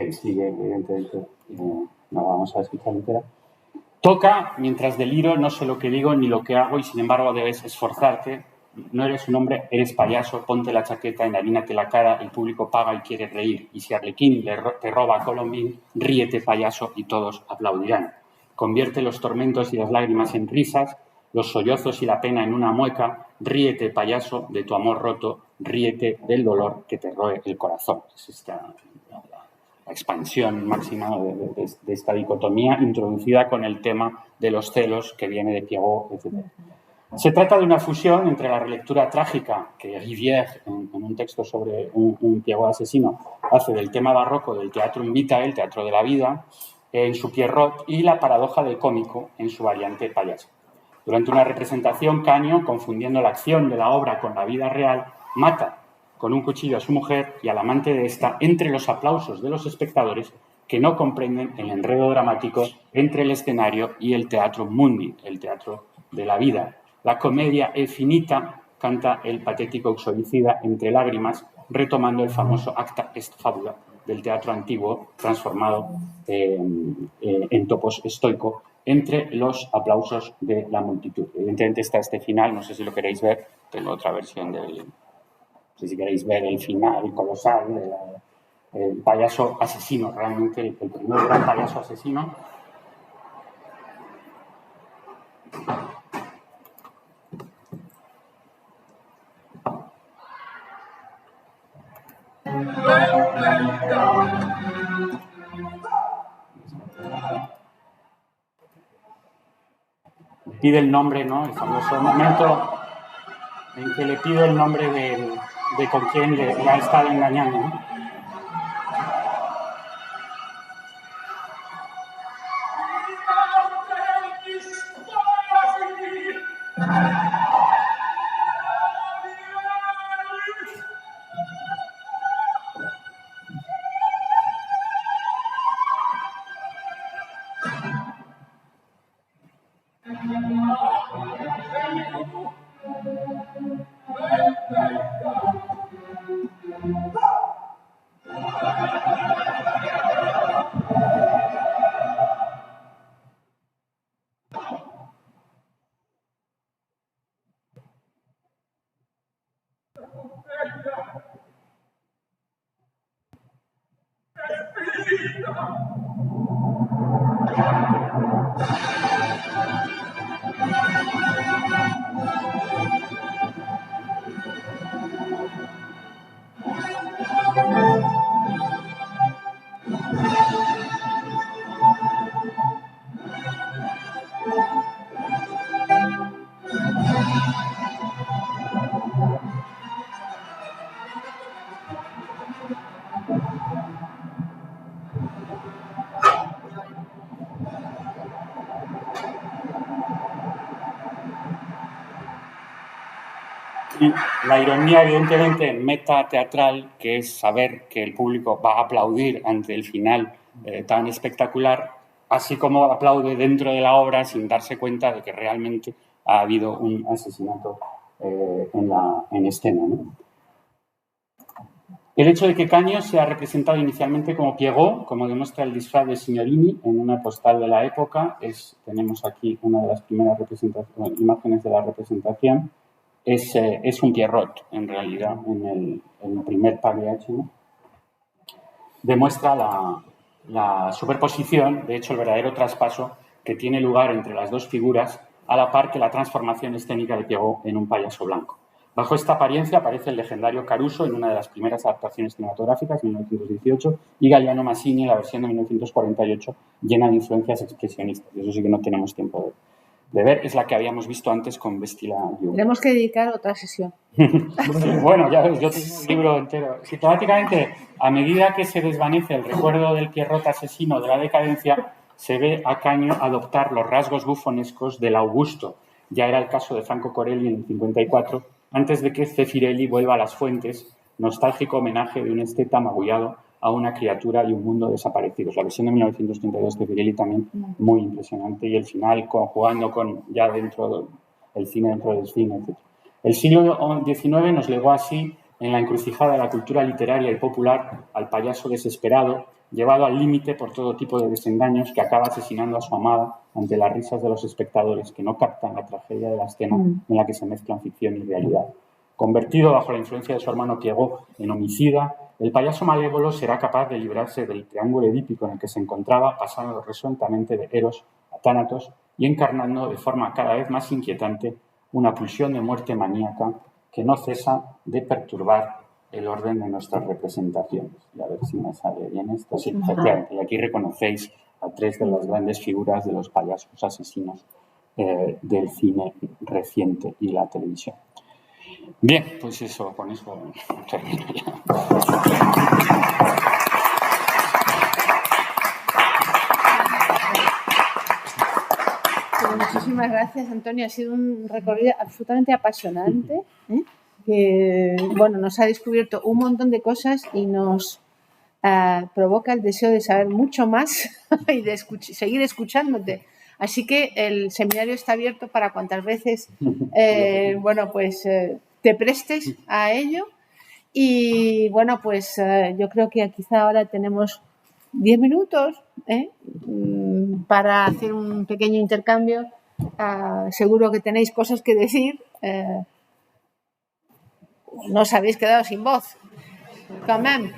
que sigue, evidentemente, no vamos a escuchar entera. Toca, mientras deliro, no sé lo que digo ni lo que hago y sin embargo debes esforzarte. No eres un hombre, eres payaso, ponte la chaqueta, enharínate la cara, el público paga y quiere reír. Y si Arlequín te roba a Colombín, ríete, payaso, y todos aplaudirán. Convierte los tormentos y las lágrimas en risas, los sollozos y la pena en una mueca. Ríete, payaso, de tu amor roto, ríete del dolor que te roe el corazón. Es esta la expansión máxima de esta dicotomía introducida con el tema de los celos que viene de Pierrot, etc. Se trata de una fusión entre la relectura trágica que Rivière, en un texto sobre un Pierrot asesino, hace del tema barroco del Theatrum Vitae, el teatro de la vida, en su Pierrot, y la paradoja del cómico en su variante payaso. Durante una representación, Caño, confundiendo la acción de la obra con la vida real, mata con un cuchillo a su mujer y al amante de esta entre los aplausos de los espectadores que no comprenden el enredo dramático entre el escenario y el Teatrum Mundi, el teatro de la vida. La comedia è finita, canta el patético uxoricida entre lágrimas, retomando el famoso acta est fabula del teatro antiguo transformado en topos estoico entre los aplausos de la multitud. Evidentemente está este final, no sé si lo queréis ver, tengo otra versión del... No sé si queréis ver el final colosal del payaso asesino, realmente el primer gran payaso asesino. Pide el nombre, ¿no? El famoso momento en que le pide el nombre de con quién le ha estado engañando, ¿no? Y la ironía, evidentemente, metateatral, que es saber que el público va a aplaudir ante el final tan espectacular, así como aplaude dentro de la obra sin darse cuenta de que realmente ha habido un asesinato en escena, ¿no? El hecho de que Caño sea representado inicialmente como Pierrot, como demuestra el disfraz de Signorini en una postal de la época, tenemos aquí una de las primeras imágenes de la representación, es un Pierrot, en realidad, en el primer Pagliacci, ¿no? Demuestra la superposición, de hecho, el verdadero traspaso que tiene lugar entre las dos figuras, a la par que la transformación escénica de Pierrot en un payaso blanco. Bajo esta apariencia aparece el legendario Caruso en una de las primeras adaptaciones cinematográficas, 1918, y Galliano Masini en la versión de 1948, llena de influencias expresionistas. Eso sí que no tenemos tiempo de ver, es la que habíamos visto antes con Vestila Yu. Tenemos que dedicar otra sesión. Bueno, ya ves, yo tengo un libro entero. Sistemáticamente, a medida que se desvanece el recuerdo del Pierrot asesino de la decadencia, se ve a Caño adoptar los rasgos bufonescos del Augusto. Ya era el caso de Franco Corelli en el 54, antes de que Zeffirelli vuelva a las fuentes, nostálgico homenaje de un esteta magullado a una criatura y un mundo desaparecidos. La versión de 1932 de Zeffirelli también muy impresionante, y el final jugando con ya dentro del cine, dentro del cine, etc. El siglo XIX nos legó así, en la encrucijada de la cultura literaria y popular, al payaso desesperado, llevado al límite por todo tipo de desengaños, que acaba asesinando a su amada ante las risas de los espectadores que no captan la tragedia de la escena en la que se mezclan ficción y realidad. Convertido bajo la influencia de su hermano Piego en homicida, el payaso malévolo será capaz de librarse del triángulo edípico en el que se encontraba, pasando resueltamente de Eros a Tánatos y encarnando de forma cada vez más inquietante una pulsión de muerte maníaca que no cesa de perturbar el orden de nuestras representaciones. Y a ver si me sale bien esto. Sí, efectivamente. Y aquí reconocéis a tres de las grandes figuras de los payasos asesinos del cine reciente y la televisión. Bien, pues eso, con eso termino ya. Muchísimas gracias, Antonio. Ha sido un recorrido absolutamente apasionante, que bueno, nos ha descubierto un montón de cosas y nos provoca el deseo de saber mucho más y de seguir escuchándote. Así que el seminario está abierto para cuantas veces bueno, pues te prestes a ello. Y bueno, pues yo creo que quizá ahora tenemos 10 minutos para hacer un pequeño intercambio. Seguro que tenéis cosas que decir. No os habéis quedado sin voz. Quand même.